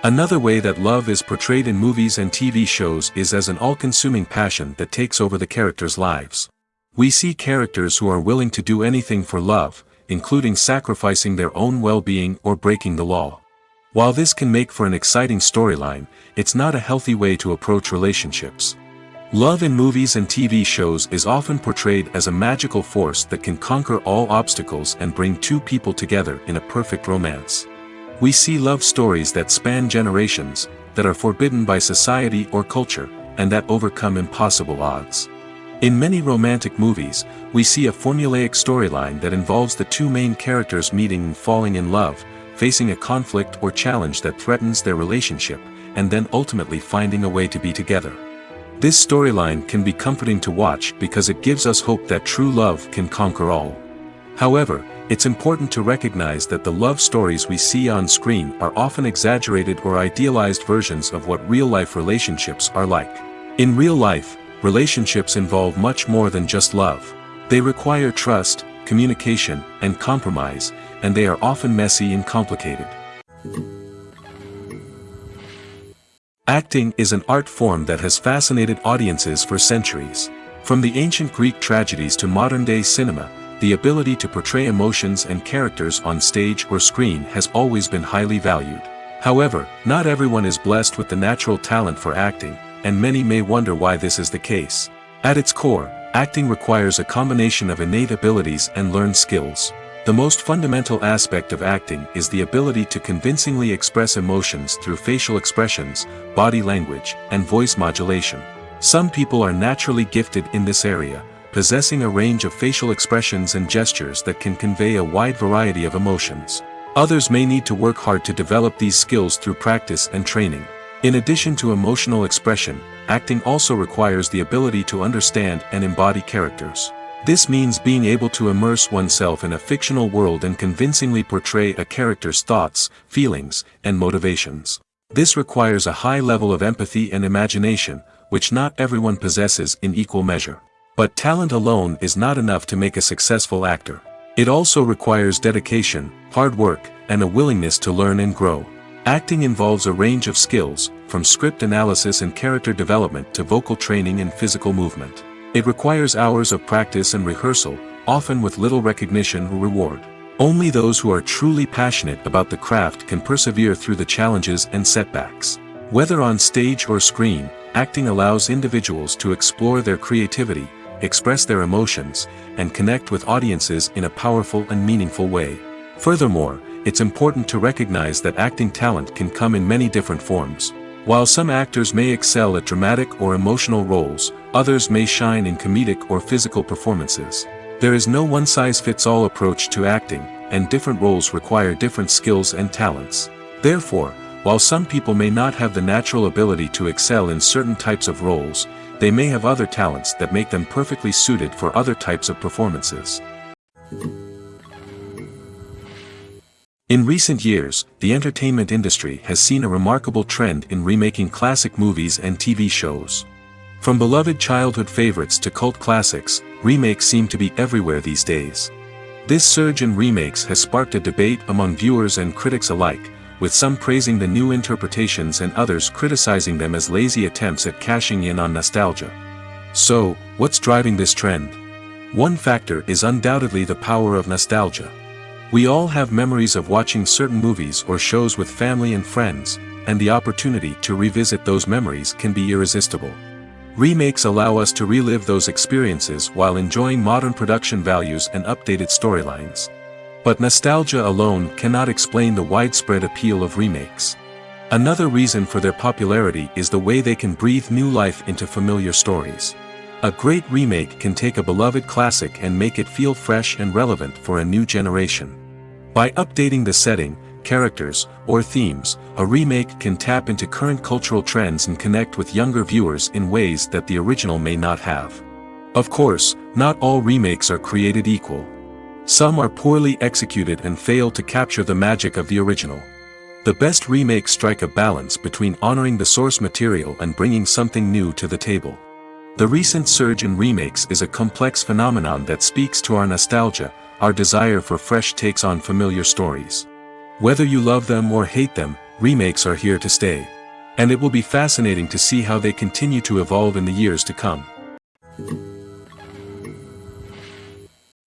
Another way that love is portrayed in movies and TV shows is as an all-consuming passion that takes over the characters' lives. We see characters who are willing to do anything for love, including sacrificing their own well-being or breaking the law. While this can make for an exciting storyline, it's not a healthy way to approach relationships. Love in movies and TV shows is often portrayed as a magical force that can conquer all obstacles and bring two people together in a perfect romance. We see love stories that span generations, that are forbidden by society or culture, and that overcome impossible odds. In many romantic movies, we see a formulaic storyline that involves the two main characters meeting and falling in love, facing a conflict or challenge that threatens their relationship, and then ultimately finding a way to be together. This storyline can be comforting to watch because it gives us hope that true love can conquer all. However, it's important to recognize that the love stories we see on screen are often exaggerated or idealized versions of what real-life relationships are like. In real life, relationships involve much more than just love. They require trust, communication, and compromise, and they are often messy and complicated. Acting is an art form that has fascinated audiences for centuries. From the ancient Greek tragedies to modern-day cinema, the ability to portray emotions and characters on stage or screen has always been highly valued. However, not everyone is blessed with the natural talent for acting, and many may wonder why this is the case. At its core, acting requires a combination of innate abilities and learned skills. The most fundamental aspect of acting is the ability to convincingly express emotions through facial expressions, body language, and voice modulation. Some people are naturally gifted in this area, possessing a range of facial expressions and gestures that can convey a wide variety of emotions. Others may need to work hard to develop these skills through practice and training. In addition to emotional expression, acting also requires the ability to understand and embody characters. This means being able to immerse oneself in a fictional world and convincingly portray a character's thoughts, feelings, and motivations. This requires a high level of empathy and imagination, which not everyone possesses in equal measure. But talent alone is not enough to make a successful actor. It also requires dedication, hard work, and a willingness to learn and grow. Acting involves a range of skills, from script analysis and character development to vocal training and physical movement. It requires hours of practice and rehearsal, often with little recognition or reward. Only those who are truly passionate about the craft can persevere through the challenges and setbacks. Whether on stage or screen, acting allows individuals to explore their creativity, express their emotions, and connect with audiences in a powerful and meaningful way. Furthermore, it's important to recognize that acting talent can come in many different forms. While some actors may excel at dramatic or emotional roles, others may shine in comedic or physical performances. There is no one-size-fits-all approach to acting, and different roles require different skills and talents. Therefore, while some people may not have the natural ability to excel in certain types of roles, they may have other talents that make them perfectly suited for other types of performances. In recent years, the entertainment industry has seen a remarkable trend in remaking classic movies and TV shows. From beloved childhood favorites to cult classics, remakes seem to be everywhere these days. This surge in remakes has sparked a debate among viewers and critics alike, with some praising the new interpretations and others criticizing them as lazy attempts at cashing in on nostalgia. So, what's driving this trend? One factor is undoubtedly the power of nostalgia. We all have memories of watching certain movies or shows with family and friends, and the opportunity to revisit those memories can be irresistible. Remakes allow us to relive those experiences while enjoying modern production values and updated storylines. But nostalgia alone cannot explain the widespread appeal of remakes. Another reason for their popularity is the way they can breathe new life into familiar stories. A great remake can take a beloved classic and make it feel fresh and relevant for a new generation. By updating the setting, characters, or themes, a remake can tap into current cultural trends and connect with younger viewers in ways that the original may not have. Of course, not all remakes are created equal. Some are poorly executed and fail to capture the magic of the original. The best remakes strike a balance between honoring the source material and bringing something new to the table. The recent surge in remakes is a complex phenomenon that speaks to our nostalgia, our desire for fresh takes on familiar stories. Whether you love them or hate them, remakes are here to stay. And it will be fascinating to see how they continue to evolve in the years to come.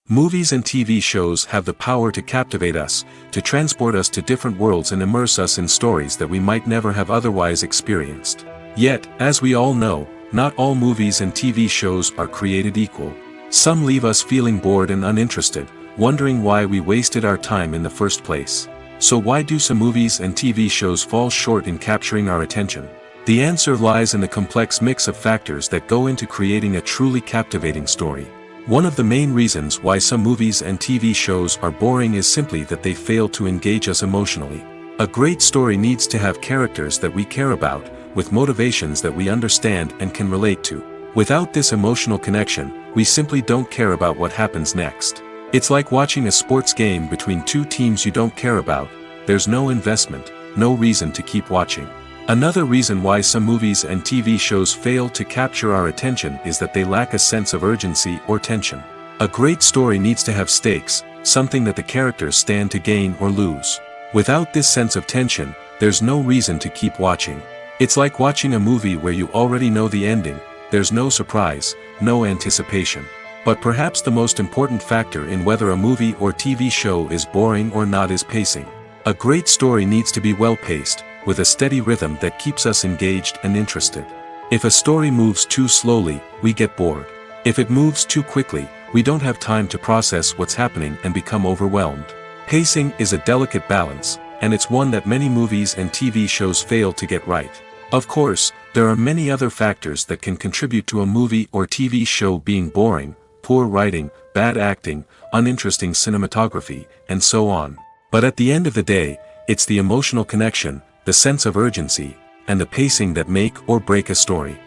Movies and TV shows have the power to captivate us, to transport us to different worlds and immerse us in stories that we might never have otherwise experienced. Yet, as we all know, not all movies and TV shows are created equal. Some leave us feeling bored and uninterested, wondering why we wasted our time in the first place. So why do some movies and TV shows fall short in capturing our attention? The answer lies in the complex mix of factors that go into creating a truly captivating story. One of the main reasons why some movies and TV shows are boring is simply that they fail to engage us emotionally. A great story needs to have characters that we care about, with motivations that we understand and can relate to. Without this emotional connection, we simply don't care about what happens next. It's like watching a sports game between two teams you don't care about. There's no investment, no reason to keep watching. Another reason why some movies and TV shows fail to capture our attention is that they lack a sense of urgency or tension. A great story needs to have stakes, something that the characters stand to gain or lose. Without this sense of tension, there's no reason to keep watching. It's like watching a movie where you already know the ending. There's no surprise, no anticipation. But perhaps the most important factor in whether a movie or TV show is boring or not is pacing. A great story needs to be well-paced, with a steady rhythm that keeps us engaged and interested. If a story moves too slowly, we get bored. If it moves too quickly, we don't have time to process what's happening and become overwhelmed. Pacing is a delicate balance, and it's one that many movies and TV shows fail to get right. Of course, there are many other factors that can contribute to a movie or TV show being boring: poor writing, bad acting, uninteresting cinematography, and so on. But at the end of the day, it's the emotional connection, the sense of urgency, and the pacing that make or break a story.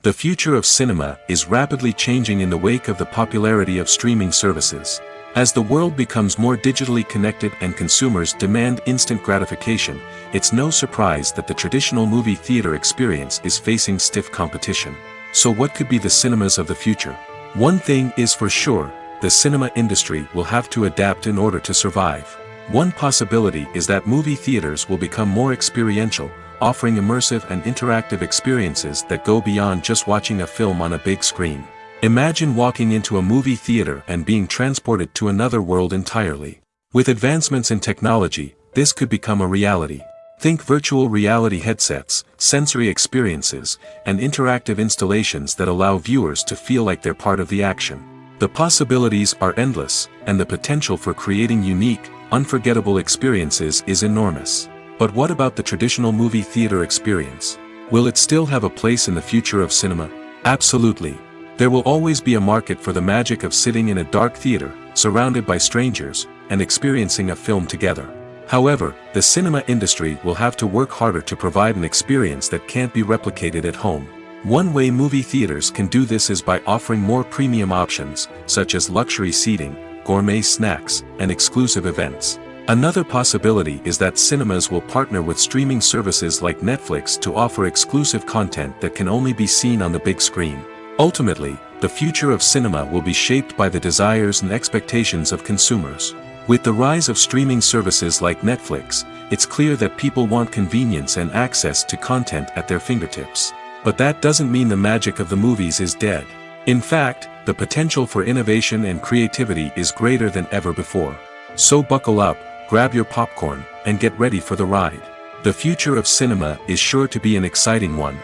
The future of cinema is rapidly changing in the wake of the popularity of streaming services. As the world becomes more digitally connected and consumers demand instant gratification, it's no surprise that the traditional movie theater experience is facing stiff competition. So what could be the cinemas of the future? One thing is for sure, the cinema industry will have to adapt in order to survive. One possibility is that movie theaters will become more experiential, offering immersive and interactive experiences that go beyond just watching a film on a big screen. Imagine walking into a movie theater and being transported to another world entirely. With advancements in technology, this could become a reality. Think virtual reality headsets, sensory experiences, and interactive installations that allow viewers to feel like they're part of the action. The possibilities are endless, and the potential for creating unique, unforgettable experiences is enormous. But what about the traditional movie theater experience? Will it still have a place in the future of cinema? Absolutely. There will always be a market for the magic of sitting in a dark theater, surrounded by strangers, and experiencing a film together. However, the cinema industry will have to work harder to provide an experience that can't be replicated at home. One way movie theaters can do this is by offering more premium options, such as luxury seating, gourmet snacks, and exclusive events. Another possibility is that cinemas will partner with streaming services like Netflix to offer exclusive content that can only be seen on the big screen. Ultimately, the future of cinema will be shaped by the desires and expectations of consumers. With the rise of streaming services like Netflix, it's clear that people want convenience and access to content at their fingertips. But that doesn't mean the magic of the movies is dead. In fact, the potential for innovation and creativity is greater than ever before. So buckle up, grab your popcorn, and get ready for the ride. The future of cinema is sure to be an exciting one.